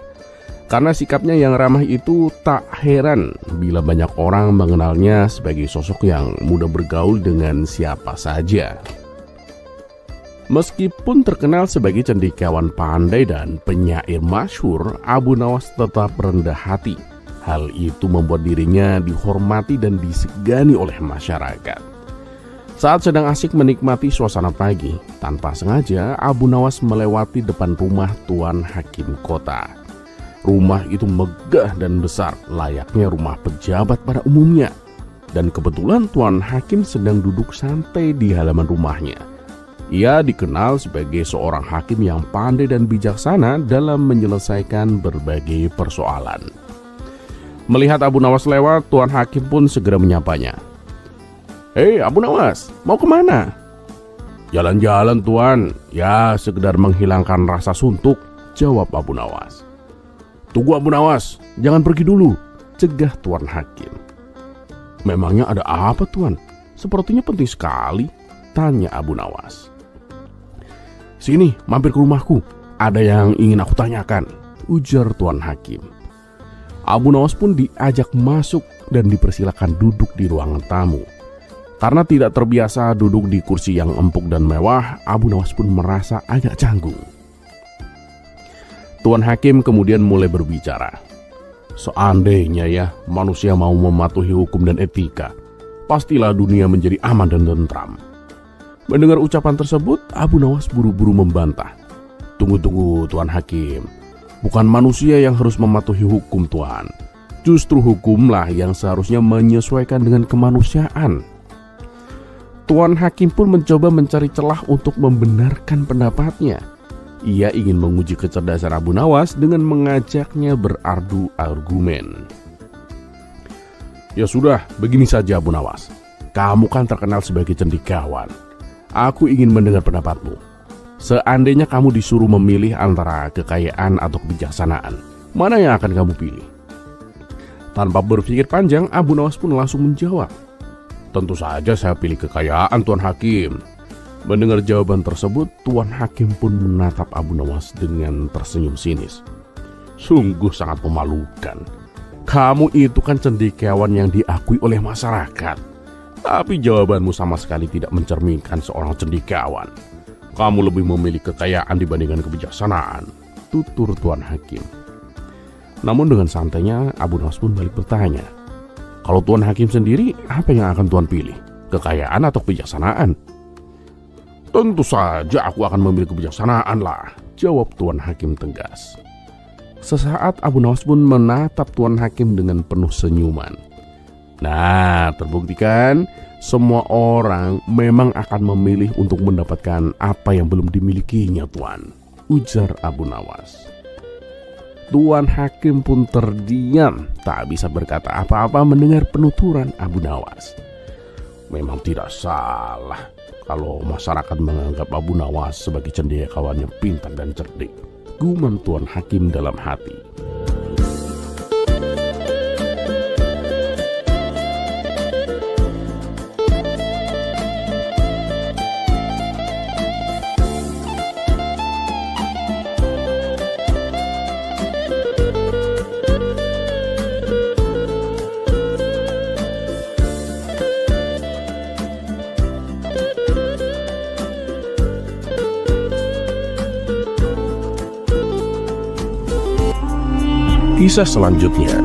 Karena sikapnya yang ramah itu, tak heran bila banyak orang mengenalnya sebagai sosok yang mudah bergaul dengan siapa saja. Meskipun terkenal sebagai cendekiawan pandai dan penyair masyhur, Abu Nawas tetap rendah hati. Hal itu membuat dirinya dihormati dan disegani oleh masyarakat. Saat sedang asik menikmati suasana pagi, tanpa sengaja Abu Nawas melewati depan rumah Tuan Hakim kota. Rumah itu megah dan besar, layaknya rumah pejabat pada umumnya. Dan kebetulan Tuan Hakim sedang duduk santai di halaman rumahnya. Ia dikenal sebagai seorang hakim yang pandai dan bijaksana dalam menyelesaikan berbagai persoalan. Melihat Abu Nawas lewat, Tuan Hakim pun segera menyapanya. "Hei Abu Nawas, mau kemana?" "Jalan-jalan Tuan, ya sekedar menghilangkan rasa suntuk," jawab Abu Nawas. "Tunggu Abu Nawas, jangan pergi dulu," cegah Tuan Hakim. "Memangnya ada apa Tuan? Sepertinya penting sekali," tanya Abu Nawas. "Sini, mampir ke rumahku, ada yang ingin aku tanyakan," ujar Tuan Hakim. Abu Nawas pun diajak masuk dan dipersilakan duduk di ruangan tamu. Karena tidak terbiasa duduk di kursi yang empuk dan mewah, Abu Nawas pun merasa agak canggung. Tuan Hakim kemudian mulai berbicara. "Seandainya ya manusia mau mematuhi hukum dan etika, pastilah dunia menjadi aman dan tentram." Mendengar ucapan tersebut, Abu Nawas buru-buru membantah. Tunggu Tuan Hakim, bukan manusia yang harus mematuhi hukum Tuan. Justru hukumlah yang seharusnya menyesuaikan dengan kemanusiaan." Tuan Hakim pun mencoba mencari celah untuk membenarkan pendapatnya. Ia ingin menguji kecerdasan Abu Nawas dengan mengajaknya beradu argumen. "Ya sudah, begini saja Abu Nawas. Kamu kan terkenal sebagai cendekiawan. Aku ingin mendengar pendapatmu. Seandainya kamu disuruh memilih antara kekayaan atau kebijaksanaan, mana yang akan kamu pilih?" Tanpa berpikir panjang, Abu Nawas pun langsung menjawab. "Tentu saja saya pilih kekayaan Tuan Hakim." Mendengar jawaban tersebut, Tuan Hakim pun menatap Abu Nawas dengan tersenyum sinis. "Sungguh sangat memalukan. Kamu itu kan cendekiawan yang diakui oleh masyarakat. Tapi jawabanmu sama sekali tidak mencerminkan seorang cendekiawan. Kamu lebih memilih kekayaan dibandingkan kebijaksanaan," tutur Tuan Hakim. Namun dengan santainya, Abu Nawas pun balik bertanya, "Kalau Tuan Hakim sendiri, apa yang akan Tuan pilih? Kekayaan atau kebijaksanaan?" "Tentu saja aku akan memilih kebijaksanaan lah," jawab Tuan Hakim tegas. Sesaat Abu Nawas pun menatap Tuan Hakim dengan penuh senyuman. "Nah, terbuktikan semua orang memang akan memilih untuk mendapatkan apa yang belum dimilikinya Tuan," ujar Abu Nawas. Tuan Hakim pun terdiam, tak bisa berkata apa-apa mendengar penuturan Abu Nawas. Memang tidak salah kalau masyarakat menganggap Abu Nawas sebagai cendekiawan yang pintar dan cerdik, gumam Tuan Hakim dalam hati. Kisah selanjutnya.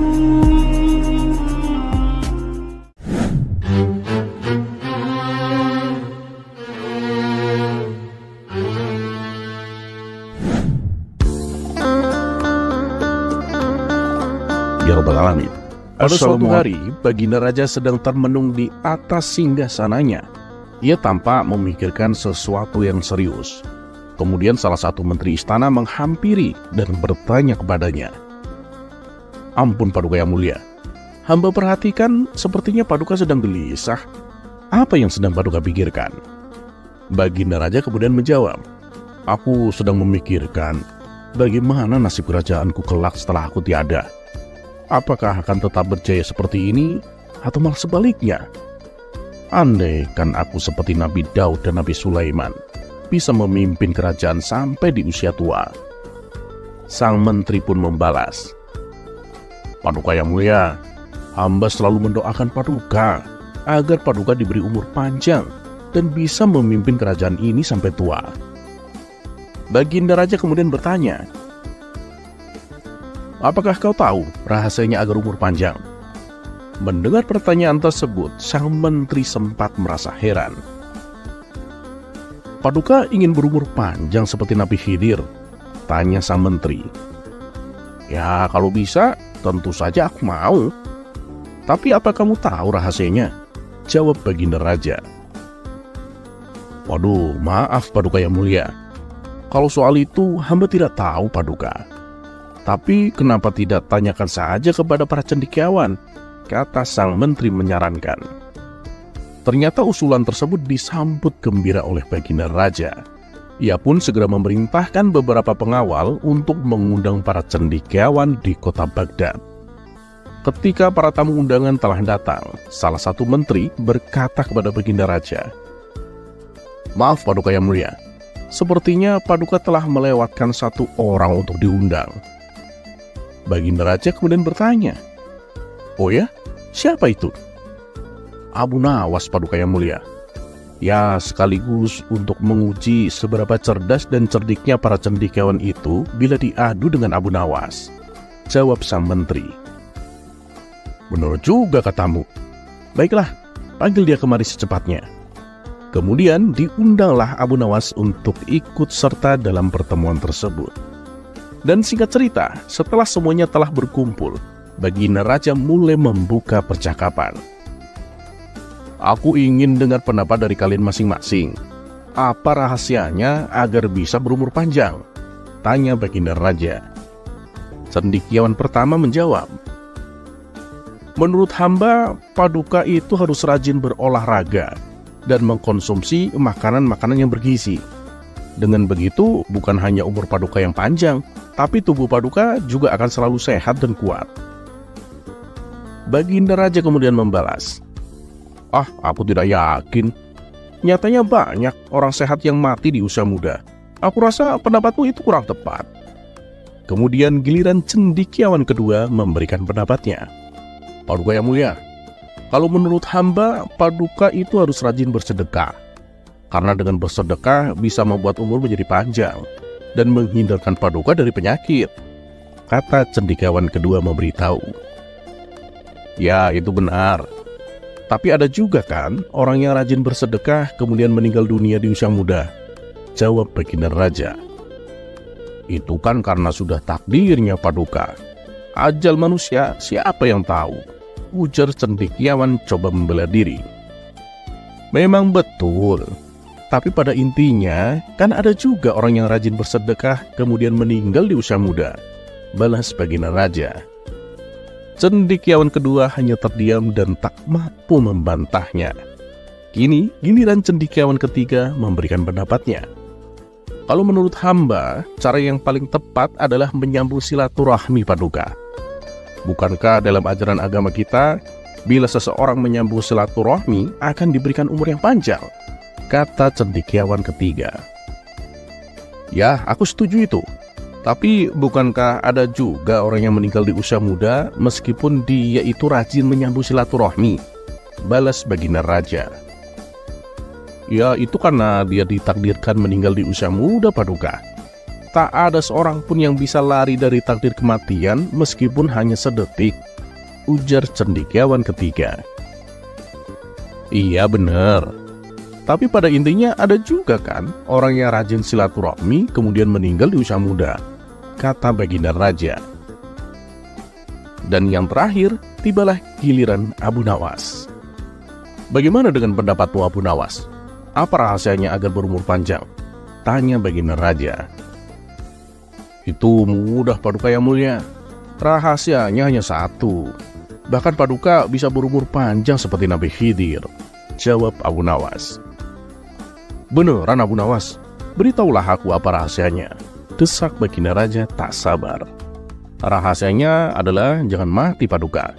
Ya Rabbal Alamin. Pada suatu hari, Baginda Raja sedang termenung di atas singgasananya. Ia tampak memikirkan sesuatu yang serius. Kemudian salah satu menteri istana menghampiri dan bertanya kepadanya. Ampun Paduka yang mulia, hamba perhatikan sepertinya Paduka sedang gelisah. Apa yang sedang Paduka pikirkan? Baginda Raja kemudian menjawab, aku sedang memikirkan bagaimana nasib kerajaanku kelak setelah aku tiada. Apakah akan tetap berjaya seperti ini atau malah sebaliknya? Andai kan aku seperti Nabi Daud dan Nabi Sulaiman, bisa memimpin kerajaan sampai di usia tua. Sang menteri pun membalas, Paduka yang mulia, hamba selalu mendoakan Paduka agar Paduka diberi umur panjang dan bisa memimpin kerajaan ini sampai tua. Baginda Raja kemudian bertanya, apakah kau tahu rahasianya agar umur panjang? Mendengar pertanyaan tersebut, sang menteri sempat merasa heran. Paduka ingin berumur panjang seperti Nabi Khidir? Tanya sang menteri. Ya, kalau bisa, tentu saja aku mau. Tapi apa kamu tahu rahasianya? Jawab Baginda Raja. Waduh, maaf Paduka yang mulia. Kalau soal itu, hamba tidak tahu Paduka. Tapi kenapa tidak tanyakan saja kepada para cendekiawan? Kata sang menteri menyarankan. Ternyata usulan tersebut disambut gembira oleh Baginda Raja. Ia pun segera memerintahkan beberapa pengawal untuk mengundang para cendekiawan di kota Baghdad. Ketika para tamu undangan telah datang, salah satu menteri berkata kepada Baginda Raja, maaf Paduka yang mulia, sepertinya Paduka telah melewatkan satu orang untuk diundang. Baginda Raja kemudian bertanya, oh ya, siapa itu? Abu Nawas Paduka yang mulia. Ya, sekaligus untuk menguji seberapa cerdas dan cerdiknya para cendekiawan itu bila diadu dengan Abu Nawas. Jawab sang menteri. Benar juga katamu. Baiklah, panggil dia kemari secepatnya. Kemudian diundanglah Abu Nawas untuk ikut serta dalam pertemuan tersebut. Dan singkat cerita, setelah semuanya telah berkumpul, Baginda Raja mulai membuka percakapan. Aku ingin dengar pendapat dari kalian masing-masing. Apa rahasianya agar bisa berumur panjang? Tanya Baginda Raja. Cendekiawan pertama menjawab, menurut hamba, Paduka itu harus rajin berolahraga dan mengkonsumsi makanan-makanan yang bergizi. Dengan begitu, bukan hanya umur Paduka yang panjang, tapi tubuh Paduka juga akan selalu sehat dan kuat. Baginda Raja kemudian membalas, aku tidak yakin. Nyatanya banyak orang sehat yang mati di usia muda. Aku rasa pendapatmu itu kurang tepat. Kemudian giliran cendekiawan kedua memberikan pendapatnya. Paduka yang mulia, kalau menurut hamba, Paduka itu harus rajin bersedekah. Karena dengan bersedekah bisa membuat umur menjadi panjang dan menghindarkan Paduka dari penyakit. Kata cendekiawan kedua memberitahu. Ya, itu benar. Tapi ada juga kan orang yang rajin bersedekah kemudian meninggal dunia di usia muda. Jawab Baginda Raja. Itu kan karena sudah takdirnya Paduka. Ajal manusia siapa yang tahu? Ujar cendekiawan coba membela diri. Memang betul. Tapi pada intinya, kan ada juga orang yang rajin bersedekah kemudian meninggal di usia muda. Balas Baginda Raja. Cendekiawan kedua hanya terdiam dan tak mampu membantahnya. Kini, giliran cendekiawan ketiga memberikan pendapatnya. Kalau menurut hamba, cara yang paling tepat adalah menyambung silaturahmi Paduka. Bukankah dalam ajaran agama kita, bila seseorang menyambung silaturahmi akan diberikan umur yang panjang? Kata cendekiawan ketiga. Ya, aku setuju itu. Tapi bukankah ada juga orang yang meninggal di usia muda meskipun dia itu rajin menyambung silaturahmi? Balas Baginda Raja. Ya, itu karena dia ditakdirkan meninggal di usia muda Paduka. Tak ada seorang pun yang bisa lari dari takdir kematian meskipun hanya sedetik, ujar cendekiawan ketiga. Iya benar. Tapi pada intinya ada juga kan orang yang rajin silaturahmi kemudian meninggal di usia muda, kata Baginda Raja. Dan yang terakhir, tibalah giliran Abu Nawas. Bagaimana dengan pendapatmu Abu Nawas? Apa rahasianya agar berumur panjang? Tanya Baginda Raja. Itu mudah Paduka yang mulia. Rahasianya hanya satu. Bahkan Paduka bisa berumur panjang seperti Nabi Khidir, jawab Abu Nawas. Beneran Abu Nawas? Beritahulah aku apa rahasianya, desak Baginda Raja tak sabar. Rahasianya adalah jangan mati Paduka.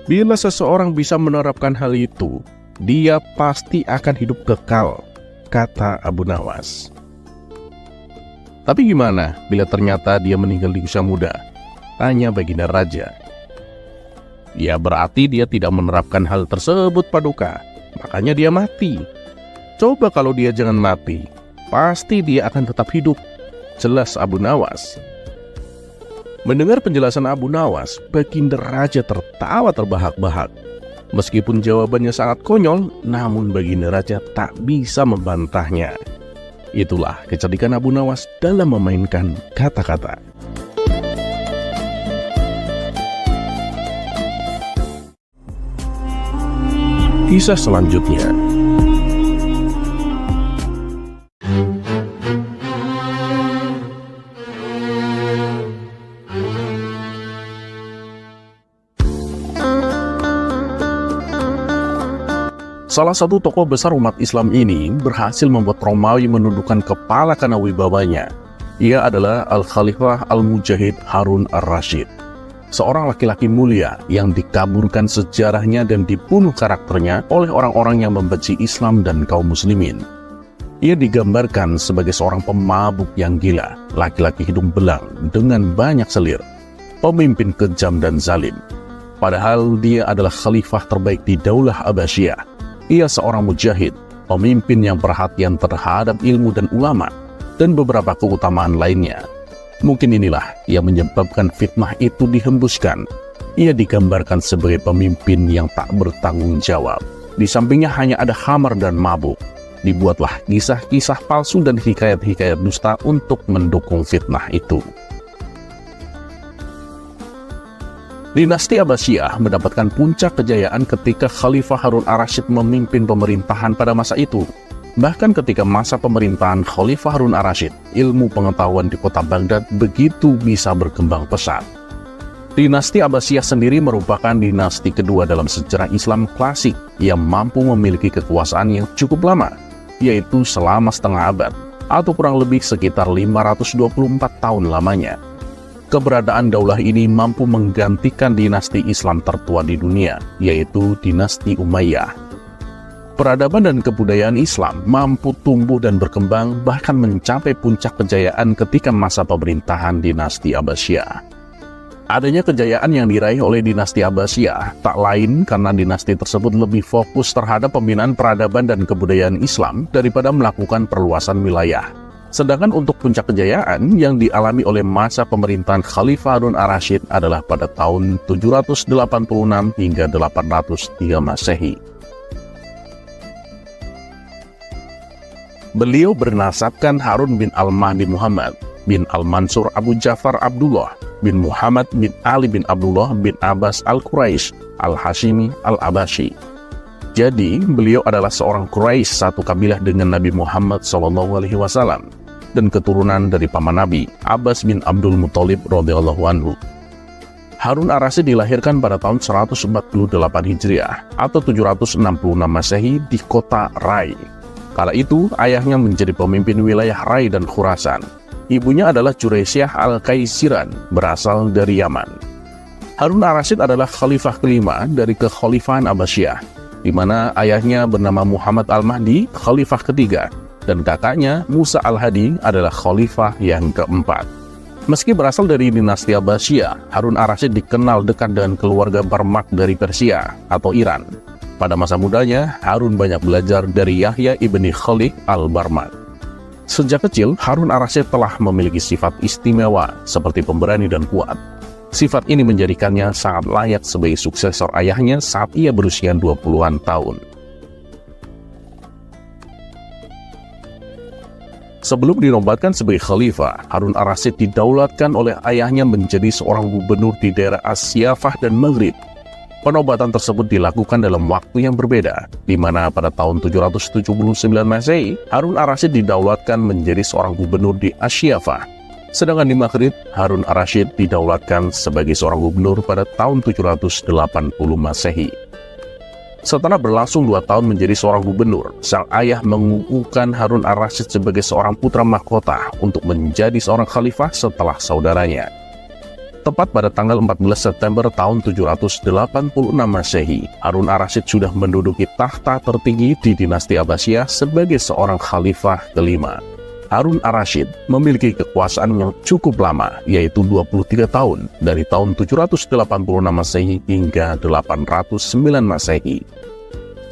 Bila seseorang bisa menerapkan hal itu, dia pasti akan hidup kekal, kata Abu Nawas. Tapi gimana bila ternyata dia meninggal di usia muda? Tanya Baginda Raja. Ya berarti dia tidak menerapkan hal tersebut Paduka, makanya dia mati. Coba kalau dia jangan mati, pasti dia akan tetap hidup, jelas Abu Nawas. Mendengar penjelasan Abu Nawas, Baginda Raja tertawa terbahak-bahak. Meskipun jawabannya sangat konyol, namun Baginda Raja tak bisa membantahnya. Itulah kecerdikan Abu Nawas dalam memainkan kata-kata. Kisah selanjutnya. Salah satu tokoh besar umat Islam ini berhasil membuat Romawi menundukkan kepala karena wibawanya. Ia adalah Al-Khalifah Al-Mujahid Harun Ar-Rasyid, seorang laki-laki mulia yang dikaburkan sejarahnya dan dibunuh karakternya oleh orang-orang yang membenci Islam dan kaum muslimin. Ia digambarkan sebagai seorang pemabuk yang gila, laki-laki hidung belang dengan banyak selir, pemimpin kejam dan zalim. Padahal dia adalah khalifah terbaik di Daulah Abbasiyah. Ia seorang mujahid, pemimpin yang perhatian terhadap ilmu dan ulama, dan beberapa keutamaan lainnya. Mungkin inilah yang menyebabkan fitnah itu dihembuskan. Ia digambarkan sebagai pemimpin yang tak bertanggung jawab. Di sampingnya hanya ada khamar dan mabuk. Dibuatlah kisah-kisah palsu dan hikayat-hikayat dusta untuk mendukung fitnah itu. Dinasti Abbasiyah mendapatkan puncak kejayaan ketika Khalifah Harun Ar-Rasyid memimpin pemerintahan pada masa itu. Bahkan ketika masa pemerintahan Khalifah Harun Ar-Rasyid, ilmu pengetahuan di kota Baghdad begitu bisa berkembang pesat. Dinasti Abbasiyah sendiri merupakan dinasti kedua dalam sejarah Islam klasik yang mampu memiliki kekuasaan yang cukup lama, yaitu selama setengah abad, atau kurang lebih sekitar 524 tahun lamanya. Keberadaan daulah ini mampu menggantikan dinasti Islam tertua di dunia, yaitu dinasti Umayyah. Peradaban dan kebudayaan Islam mampu tumbuh dan berkembang bahkan mencapai puncak kejayaan ketika masa pemerintahan dinasti Abbasiyah. Adanya kejayaan yang diraih oleh dinasti Abbasiyah tak lain karena dinasti tersebut lebih fokus terhadap pembinaan peradaban dan kebudayaan Islam daripada melakukan perluasan wilayah. Sedangkan untuk puncak kejayaan yang dialami oleh masa pemerintahan Khalifah Harun Ar-Rasyid adalah pada tahun 786 hingga 803 Masehi. Beliau bernasabkan Harun bin Al-Mahdi Muhammad bin Al-Mansur Abu Ja'far Abdullah bin Muhammad bin Ali bin Abdullah bin Abbas Al-Quraisy Al-Hashimi Al-Abashi. Jadi, beliau adalah seorang Quraisy, satu kabilah dengan Nabi Muhammad SAW, dan keturunan dari paman Nabi, Abbas bin Abdul Muthalib radhiyallahu anhu. Harun Ar-Rasyid dilahirkan pada tahun 148 Hijriah atau 766 Masehi di kota Rai. Kala itu, ayahnya menjadi pemimpin wilayah Rai dan Khurasan. Ibunya adalah Juraisyah Al-Kaisiran, berasal dari Yaman. Harun Ar-Rasyid adalah khalifah kelima dari kekhalifahan Abbasiyah, di mana ayahnya bernama Muhammad Al-Mahdi, khalifah ketiga, dan kakaknya Musa Al-Hadi adalah khalifah yang keempat. Meski berasal dari dinasti Abbasiyah, Harun Ar-Rasyid dikenal dekat dengan keluarga Barmak dari Persia atau Iran. Pada masa mudanya, Harun banyak belajar dari Yahya ibni Khalid al-Barmak. Sejak kecil, Harun ar-Rasyid telah memiliki sifat istimewa seperti pemberani dan kuat. Sifat ini menjadikannya sangat layak sebagai suksesor ayahnya saat ia berusia 20-an tahun. Sebelum dinobatkan sebagai khalifah, Harun ar-Rasyid didaulatkan oleh ayahnya menjadi seorang gubernur di daerah As-Siyafah dan Maghrib. Penobatan tersebut dilakukan dalam waktu yang berbeda, di mana pada tahun 779 Masehi, Harun ar-Rasyid didaulatkan menjadi seorang gubernur di As-Siyafah. Sedangkan di Maghrib, Harun ar-Rasyid didaulatkan sebagai seorang gubernur pada tahun 780 Masehi. Setelah berlangsung 2 tahun menjadi seorang gubernur, sang ayah mengukuhkan Harun ar-Rasyid sebagai seorang putra mahkota untuk menjadi seorang khalifah setelah saudaranya. Tepat pada tanggal 14 September tahun 786 Masehi, Harun ar-Rasyid sudah menduduki takhta tertinggi di dinasti Abbasiyah sebagai seorang khalifah kelima. Harun ar-Rasyid memiliki kekuasaan yang cukup lama, yaitu 23 tahun, dari tahun 786 Masehi hingga 809 Masehi.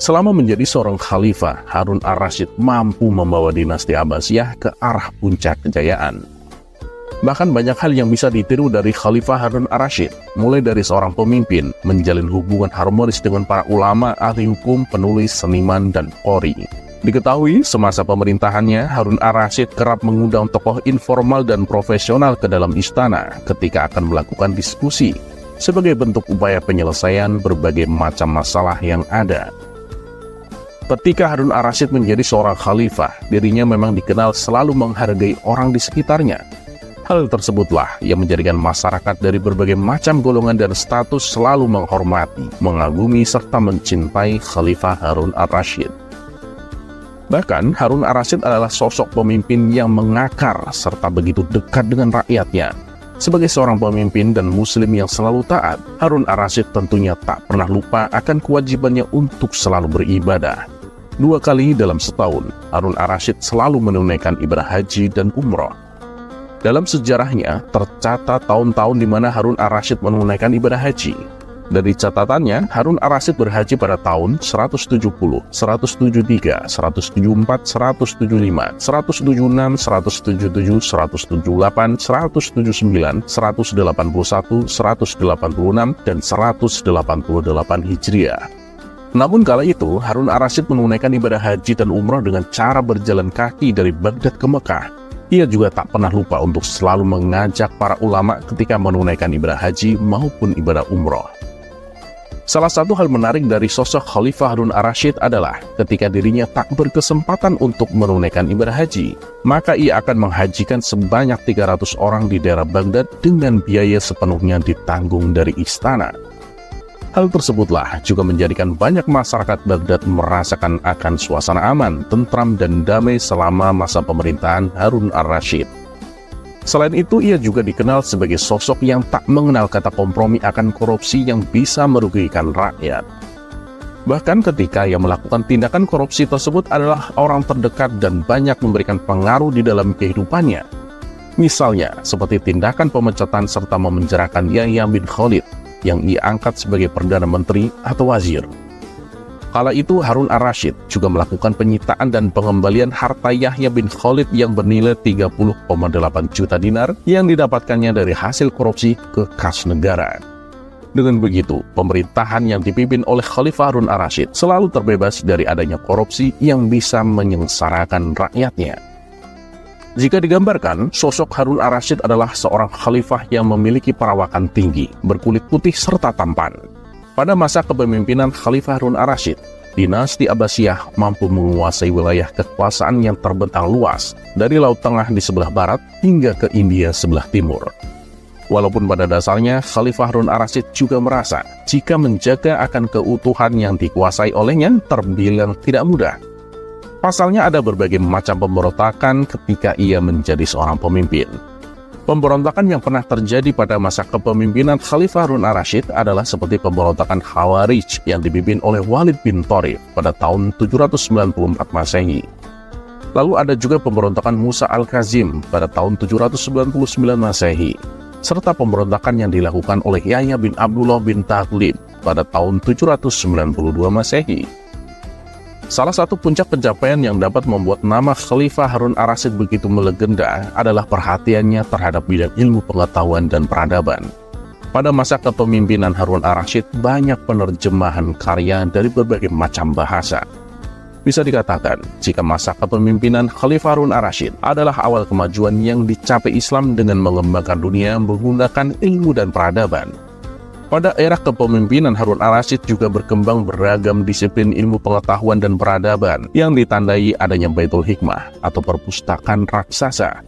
Selama menjadi seorang khalifah, Harun ar-Rasyid mampu membawa dinasti Abbasiyah ke arah puncak kejayaan. Bahkan banyak hal yang bisa ditiru dari Khalifah Harun ar-Rasyid, mulai dari seorang pemimpin, menjalin hubungan harmonis dengan para ulama, ahli hukum, penulis, seniman, dan qori. Diketahui, semasa pemerintahannya, Harun ar-Rasyid kerap mengundang tokoh informal dan profesional ke dalam istana ketika akan melakukan diskusi, sebagai bentuk upaya penyelesaian berbagai macam masalah yang ada. Ketika Harun ar-Rasyid menjadi seorang khalifah, dirinya memang dikenal selalu menghargai orang di sekitarnya. Hal tersebutlah yang menjadikan masyarakat dari berbagai macam golongan dan status selalu menghormati, mengagumi, serta mencintai Khalifah Harun ar-Rasyid. Bahkan, Harun ar-Rasyid adalah sosok pemimpin yang mengakar serta begitu dekat dengan rakyatnya. Sebagai seorang pemimpin dan muslim yang selalu taat, Harun ar-Rasyid tentunya tak pernah lupa akan kewajibannya untuk selalu beribadah. 2 kali dalam setahun, Harun ar-Rasyid selalu menunaikan ibadah haji dan umroh. Dalam sejarahnya, tercatat tahun-tahun di mana Harun ar-Rasyid menunaikan ibadah haji. Dari catatannya, Harun ar-Rasyid berhaji pada tahun 170, 173, 174, 175, 176, 177, 178, 179, 181, 186, dan 188 Hijriah. Namun kala itu, Harun ar-Rasyid menunaikan ibadah haji dan umrah dengan cara berjalan kaki dari Baghdad ke Mekah. Ia juga tak pernah lupa untuk selalu mengajak para ulama ketika menunaikan ibadah haji maupun ibadah umroh. Salah satu hal menarik dari sosok Khalifah Harun ar-Rasyid adalah ketika dirinya tak berkesempatan untuk menunaikan ibadah haji, maka ia akan menghajikan sebanyak 300 orang di daerah Baghdad dengan biaya sepenuhnya ditanggung dari istana. Hal tersebutlah juga menjadikan banyak masyarakat Baghdad merasakan akan suasana aman, tentram, dan damai selama masa pemerintahan Harun ar-Rasyid. Selain itu, ia juga dikenal sebagai sosok yang tak mengenal kata kompromi akan korupsi yang bisa merugikan rakyat. Bahkan ketika ia melakukan tindakan korupsi tersebut adalah orang terdekat dan banyak memberikan pengaruh di dalam kehidupannya. Misalnya, seperti tindakan pemecatan serta memenjarakan Yahya bin Khalid, yang ia angkat sebagai Perdana Menteri atau Wazir. Kala itu Harun ar-Rasyid juga melakukan penyitaan dan pengembalian harta Yahya bin Khalid yang bernilai 30,8 juta dinar yang didapatkannya dari hasil korupsi ke kas negara. Dengan begitu, pemerintahan yang dipimpin oleh Khalifah Harun ar-Rasyid selalu terbebas dari adanya korupsi yang bisa menyengsarakan rakyatnya. Jika digambarkan, sosok Harun ar-Rasyid adalah seorang khalifah yang memiliki perawakan tinggi, berkulit putih serta tampan. Pada masa kepemimpinan Khalifah Harun ar-Rasyid, dinasti Abbasiyah mampu menguasai wilayah kekuasaan yang terbentang luas, dari Laut Tengah di sebelah barat hingga ke India sebelah timur. Walaupun pada dasarnya Khalifah Harun ar-Rasyid juga merasa jika menjaga akan keutuhan yang dikuasai olehnya terbilang tidak mudah. Pasalnya ada berbagai macam pemberontakan ketika ia menjadi seorang pemimpin. Pemberontakan yang pernah terjadi pada masa kepemimpinan Khalifah Harun ar-Rasyid adalah seperti pemberontakan Khawarij yang dipimpin oleh Walid bin Tharif pada tahun 794 Masehi. Lalu ada juga pemberontakan Musa al-Kazim pada tahun 799 Masehi, serta pemberontakan yang dilakukan oleh Yahya bin Abdullah bin Taghlib pada tahun 792 Masehi. Salah satu puncak pencapaian yang dapat membuat nama Khalifah Harun ar-Rasyid begitu melegenda adalah perhatiannya terhadap bidang ilmu pengetahuan dan peradaban. Pada masa kepemimpinan Harun ar-Rasyid, banyak penerjemahan karya dari berbagai macam bahasa. Bisa dikatakan, jika masa kepemimpinan Khalifah Harun ar-Rasyid adalah awal kemajuan yang dicapai Islam dengan mengembangkan dunia menggunakan ilmu dan peradaban. Pada era kepemimpinan Harun ar-Rasyid juga berkembang beragam disiplin ilmu pengetahuan dan peradaban yang ditandai adanya Baitul Hikmah atau perpustakaan raksasa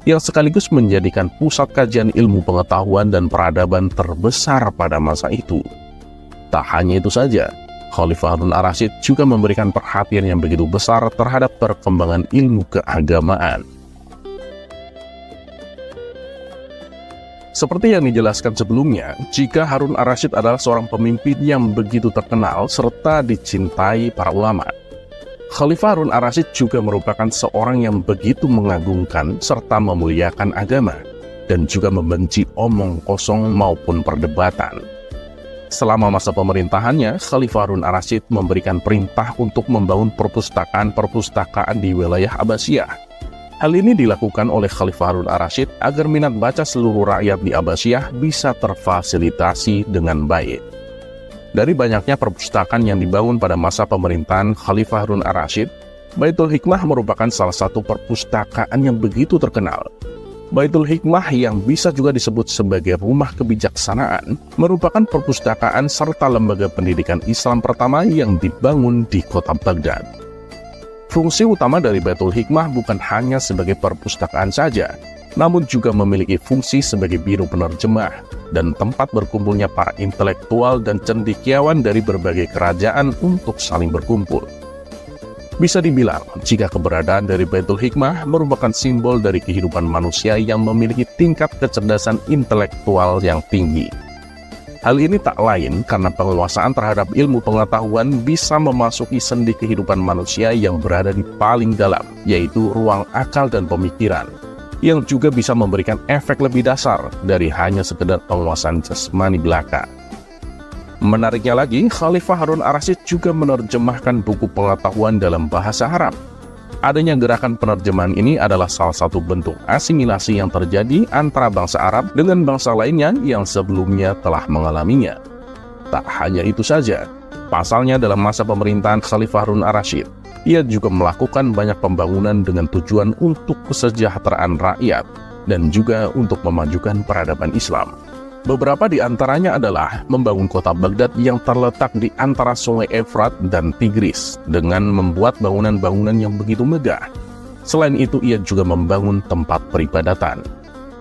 yang sekaligus menjadikan pusat kajian ilmu pengetahuan dan peradaban terbesar pada masa itu. Tak hanya itu saja, Khalifah Harun ar-Rasyid juga memberikan perhatian yang begitu besar terhadap perkembangan ilmu keagamaan. Seperti yang dijelaskan sebelumnya, jika Harun ar-Rasyid adalah seorang pemimpin yang begitu terkenal serta dicintai para ulama, Khalifah Harun ar-Rasyid juga merupakan seorang yang begitu mengagungkan serta memuliakan agama dan juga membenci omong kosong maupun perdebatan. Selama masa pemerintahannya, Khalifah Harun ar-Rasyid memberikan perintah untuk membangun perpustakaan di wilayah Abbasiyah. Hal ini dilakukan oleh Khalifah Harun ar-Rasyid agar minat baca seluruh rakyat di Abbasiyah bisa terfasilitasi dengan baik. Dari banyaknya perpustakaan yang dibangun pada masa pemerintahan Khalifah Harun ar-Rasyid, Baitul Hikmah merupakan salah satu perpustakaan yang begitu terkenal. Baitul Hikmah yang bisa juga disebut sebagai rumah kebijaksanaan merupakan perpustakaan serta lembaga pendidikan Islam pertama yang dibangun di kota Baghdad. Fungsi utama dari Baitul Hikmah bukan hanya sebagai perpustakaan saja, namun juga memiliki fungsi sebagai biro penerjemah dan tempat berkumpulnya para intelektual dan cendekiawan dari berbagai kerajaan untuk saling berkumpul. Bisa dibilang, jika keberadaan dari Baitul Hikmah merupakan simbol dari kehidupan manusia yang memiliki tingkat kecerdasan intelektual yang tinggi. Hal ini tak lain karena penguasaan terhadap ilmu pengetahuan bisa memasuki sendi kehidupan manusia yang berada di paling dalam, yaitu ruang akal dan pemikiran, yang juga bisa memberikan efek lebih dasar dari hanya sekedar penguasaan jasmani belaka. Menariknya lagi, Khalifah Harun ar-Rasyid juga menerjemahkan buku pengetahuan dalam bahasa Arab. Adanya gerakan penerjemahan ini adalah salah satu bentuk asimilasi yang terjadi antara bangsa Arab dengan bangsa lainnya yang sebelumnya telah mengalaminya. Tak hanya itu saja, pasalnya dalam masa pemerintahan Khalifah Harun ar-Rasyid, ia juga melakukan banyak pembangunan dengan tujuan untuk kesejahteraan rakyat dan juga untuk memajukan peradaban Islam. Beberapa di antaranya adalah membangun kota Baghdad yang terletak di antara sungai Efrat dan Tigris dengan membuat bangunan-bangunan yang begitu megah. Selain itu, ia juga membangun tempat peribadatan.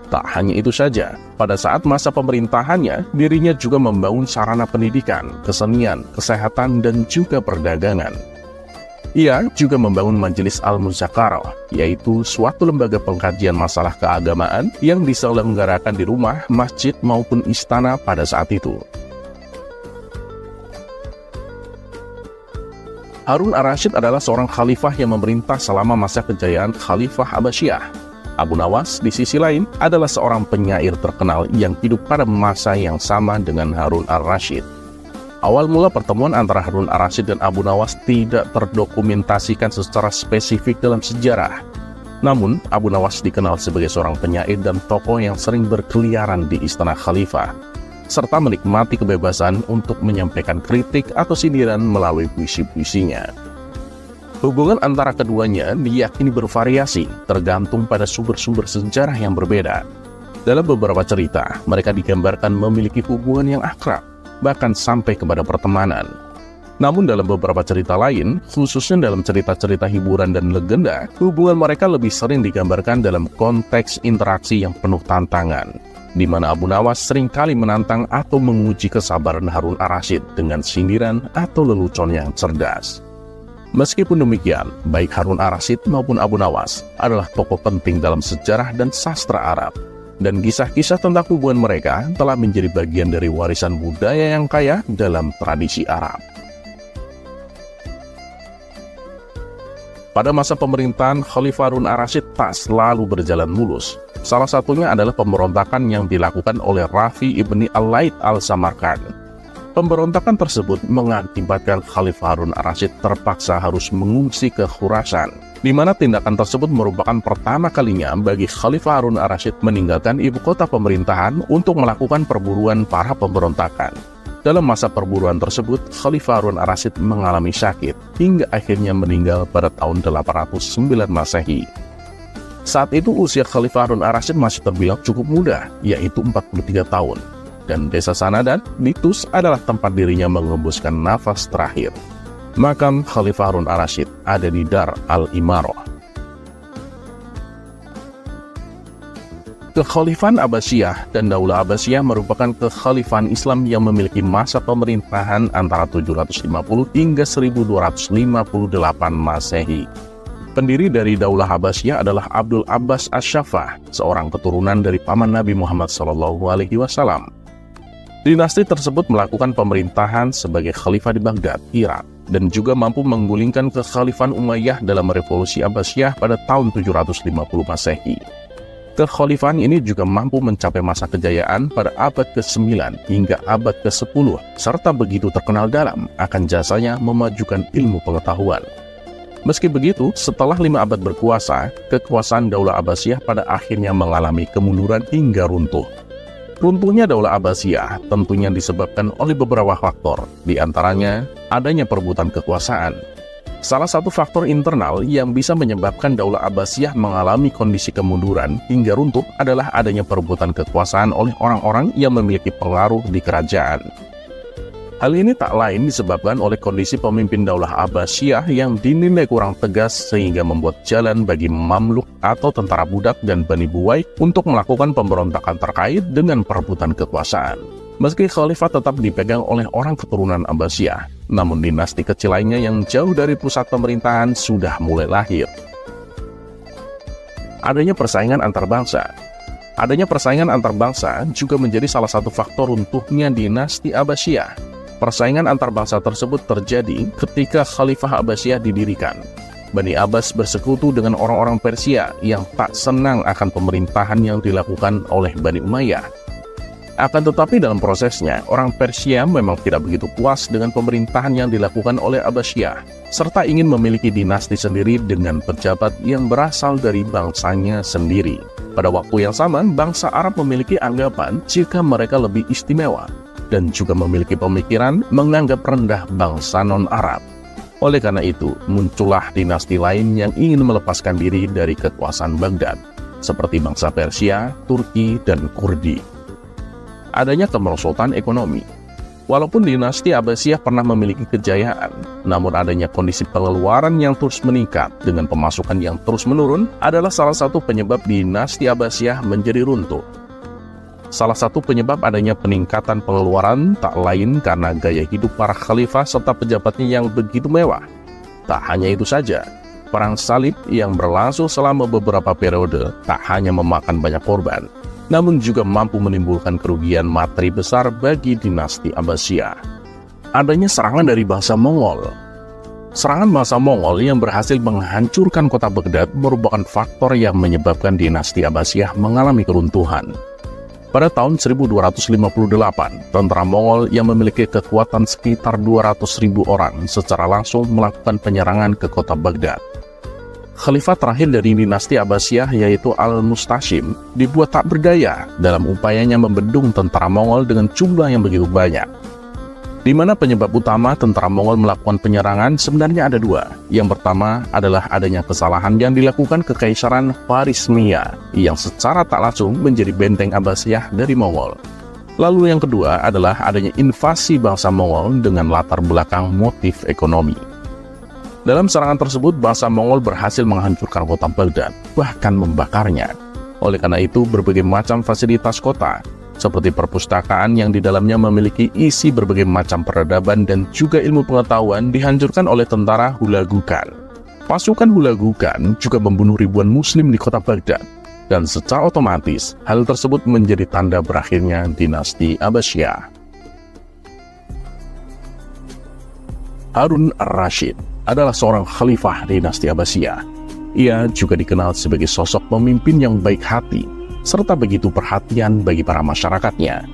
Tak hanya itu saja, pada saat masa pemerintahannya, dirinya juga membangun sarana pendidikan, kesenian, kesehatan, dan juga perdagangan. Ia juga membangun Majelis Al-Muzakarah, yaitu suatu lembaga pengkajian masalah keagamaan yang diselenggarakan di rumah, masjid, maupun istana pada saat itu. Harun ar-Rasyid adalah seorang khalifah yang memerintah selama masa kejayaan Khalifah Abbasiyah. Abu Nawas di sisi lain adalah seorang penyair terkenal yang hidup pada masa yang sama dengan Harun ar-Rasyid. Awal mula pertemuan antara Harun ar-Rasyid dan Abu Nawas tidak terdokumentasikan secara spesifik dalam sejarah. Namun, Abu Nawas dikenal sebagai seorang penyair dan tokoh yang sering berkeliaran di istana khalifah, serta menikmati kebebasan untuk menyampaikan kritik atau sindiran melalui puisi-puisinya. Hubungan antara keduanya diyakini bervariasi, tergantung pada sumber-sumber sejarah yang berbeda. Dalam beberapa cerita, mereka digambarkan memiliki hubungan yang akrab, bahkan sampai kepada pertemanan. Namun dalam beberapa cerita lain, khususnya dalam cerita-cerita hiburan dan legenda, hubungan mereka lebih sering digambarkan dalam konteks interaksi yang penuh tantangan, di mana Abu Nawas seringkali menantang atau menguji kesabaran Harun ar-Rasyid dengan sindiran atau lelucon yang cerdas. Meskipun demikian, baik Harun ar-Rasyid maupun Abu Nawas adalah tokoh penting dalam sejarah dan sastra Arab, dan kisah-kisah tentang hubungan mereka telah menjadi bagian dari warisan budaya yang kaya dalam tradisi Arab. Pada masa pemerintahan Khalifah Harun ar-Rasyid tak selalu berjalan mulus. Salah satunya adalah pemberontakan yang dilakukan oleh Rafi ibni al-Laith al-Samarkand. Pemberontakan tersebut mengakibatkan Khalifah Harun ar-Rasyid terpaksa harus mengungsi ke Khurasan, di mana tindakan tersebut merupakan pertama kalinya bagi Khalifah Harun ar-Rasyid meninggalkan ibu kota pemerintahan untuk melakukan perburuan para pemberontakan. Dalam masa perburuan tersebut, Khalifah Harun ar-Rasyid mengalami sakit hingga akhirnya meninggal pada tahun 809 Masehi. Saat itu usia Khalifah Harun ar-Rasyid masih terbilang cukup muda, yaitu 43 tahun. Dan desa Sanadan di Tus adalah tempat dirinya mengembuskan nafas terakhir. Makam Khalifah Harun ar-Rasyid ada di Dar al-Imarah. Kekhalifahan Abbasiyah dan Daulah Abbasiyah merupakan kekhalifahan Islam yang memiliki masa pemerintahan antara 750 hingga 1258 Masehi. Pendiri dari Daulah Abbasiyah adalah Abdul Abbas Asy-Syaffah, seorang keturunan dari paman Nabi Muhammad SAW. Dinasti tersebut melakukan pemerintahan sebagai khalifah di Baghdad, Irak, dan juga mampu menggulingkan kekhalifahan Umayyah dalam revolusi Abbasiyah pada tahun 750 Masehi. Kekhalifahan ini juga mampu mencapai masa kejayaan pada abad ke-9 hingga abad ke-10, serta begitu terkenal dalam akan jasanya memajukan ilmu pengetahuan. Meski begitu, setelah 5 abad berkuasa, kekuasaan Daulah Abbasiyah pada akhirnya mengalami kemunduran hingga runtuh. Runtuhnya Daulah Abbasiyah tentunya disebabkan oleh beberapa faktor, di antaranya adanya perebutan kekuasaan. Salah satu faktor internal yang bisa menyebabkan Daulah Abbasiyah mengalami kondisi kemunduran hingga runtuh adalah adanya perebutan kekuasaan oleh orang-orang yang memiliki pengaruh di kerajaan. Hal ini tak lain disebabkan oleh kondisi pemimpin Daulah Abbasiyah yang dinilai kurang tegas sehingga membuat jalan bagi Mamluk atau tentara budak dan Bani Buwai untuk melakukan pemberontakan terkait dengan perebutan kekuasaan. Meski khalifah tetap dipegang oleh orang keturunan Abbasiyah, namun dinasti kecil lainnya yang jauh dari pusat pemerintahan sudah mulai lahir. Adanya persaingan antar bangsa. Adanya persaingan antar bangsa juga menjadi salah satu faktor runtuhnya dinasti Abbasiyah. Persaingan antar bangsa tersebut terjadi ketika Khalifah Abbasiyah didirikan. Bani Abbas bersekutu dengan orang-orang Persia yang tak senang akan pemerintahan yang dilakukan oleh Bani Umayyah. Akan tetapi dalam prosesnya, orang Persia memang tidak begitu puas dengan pemerintahan yang dilakukan oleh Abbasiyah, serta ingin memiliki dinasti sendiri dengan pejabat yang berasal dari bangsanya sendiri. Pada waktu yang sama, bangsa Arab memiliki anggapan jika mereka lebih istimewa, dan juga memiliki pemikiran menganggap rendah bangsa non-Arab. Oleh karena itu, muncullah dinasti lain yang ingin melepaskan diri dari kekuasaan Baghdad, seperti bangsa Persia, Turki, dan Kurdi. Adanya kemerosotan ekonomi. Walaupun dinasti Abbasiyah pernah memiliki kejayaan, namun adanya kondisi pengeluaran yang terus meningkat dengan pemasukan yang terus menurun adalah salah satu penyebab dinasti Abbasiyah menjadi runtuh. Salah satu penyebab adanya peningkatan pengeluaran tak lain karena gaya hidup para khalifah serta pejabatnya yang begitu mewah. Tak hanya itu saja, perang salib yang berlangsung selama beberapa periode tak hanya memakan banyak korban, namun juga mampu menimbulkan kerugian materi besar bagi dinasti Abbasiyah. Adanya serangan dari bangsa Mongol. Serangan bangsa Mongol yang berhasil menghancurkan kota Baghdad merupakan faktor yang menyebabkan dinasti Abbasiyah mengalami keruntuhan. Pada tahun 1258, tentara Mongol yang memiliki kekuatan sekitar 200.000 orang secara langsung melakukan penyerangan ke kota Baghdad. Khalifah terakhir dari dinasti Abbasiyah yaitu Al-Mustashim dibuat tak berdaya dalam upayanya membendung tentara Mongol dengan jumlah yang begitu banyak. Di mana penyebab utama tentara Mongol melakukan penyerangan sebenarnya ada dua. Yang pertama adalah adanya kesalahan yang dilakukan Kekaisaran Khawarizmiyah yang secara tak langsung menjadi benteng Abbasiyah dari Mongol. Lalu yang kedua adalah adanya invasi bangsa Mongol dengan latar belakang motif ekonomi. Dalam serangan tersebut, bangsa Mongol berhasil menghancurkan kota Baghdad, bahkan membakarnya. Oleh karena itu, berbagai macam fasilitas kota, seperti perpustakaan yang di dalamnya memiliki isi berbagai macam peradaban dan juga ilmu pengetahuan dihancurkan oleh tentara Hulagukan. Pasukan Hulagukan juga membunuh ribuan muslim di kota Baghdad, dan secara otomatis hal tersebut menjadi tanda berakhirnya dinasti Abbasiyah. Harun ar-Rasyid adalah seorang khalifah dinasti Abbasiyah. Ia juga dikenal sebagai sosok pemimpin yang baik hati, serta begitu perhatian bagi para masyarakatnya.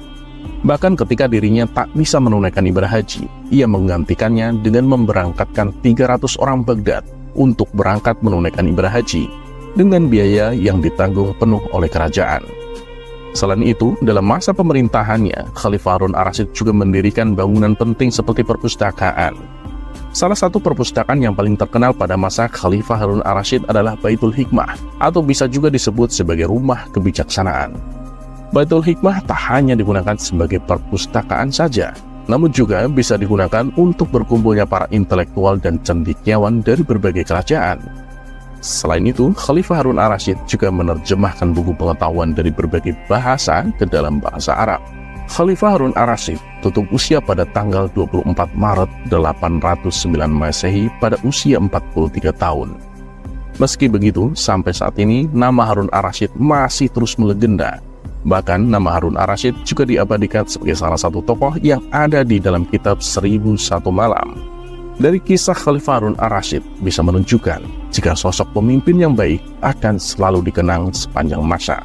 Bahkan ketika dirinya tak bisa menunaikan ibadah haji, ia menggantikannya dengan memberangkatkan 300 orang Baghdad untuk berangkat menunaikan ibadah haji dengan biaya yang ditanggung penuh oleh kerajaan. Selain itu, dalam masa pemerintahannya, Khalifah Harun ar-Rasyid juga mendirikan bangunan penting seperti perpustakaan. Salah satu perpustakaan yang paling terkenal pada masa Khalifah Harun ar-Rasyid adalah Baitul Hikmah, atau bisa juga disebut sebagai rumah kebijaksanaan. Baitul Hikmah tak hanya digunakan sebagai perpustakaan saja, namun juga bisa digunakan untuk berkumpulnya para intelektual dan cendekiawan dari berbagai kerajaan. Selain itu, Khalifah Harun ar-Rasyid juga menerjemahkan buku pengetahuan dari berbagai bahasa ke dalam bahasa Arab. Khalifah Harun ar-Rasyid tutup usia pada tanggal 24 Maret 809 Masehi pada usia 43 tahun. Meski begitu, sampai saat ini nama Harun ar-Rasyid masih terus melegenda. Bahkan nama Harun ar-Rasyid juga diabadikan sebagai salah satu tokoh yang ada di dalam kitab 1001 Malam. Dari kisah Khalifah Harun ar-Rasyid bisa menunjukkan jika sosok pemimpin yang baik akan selalu dikenang sepanjang masa.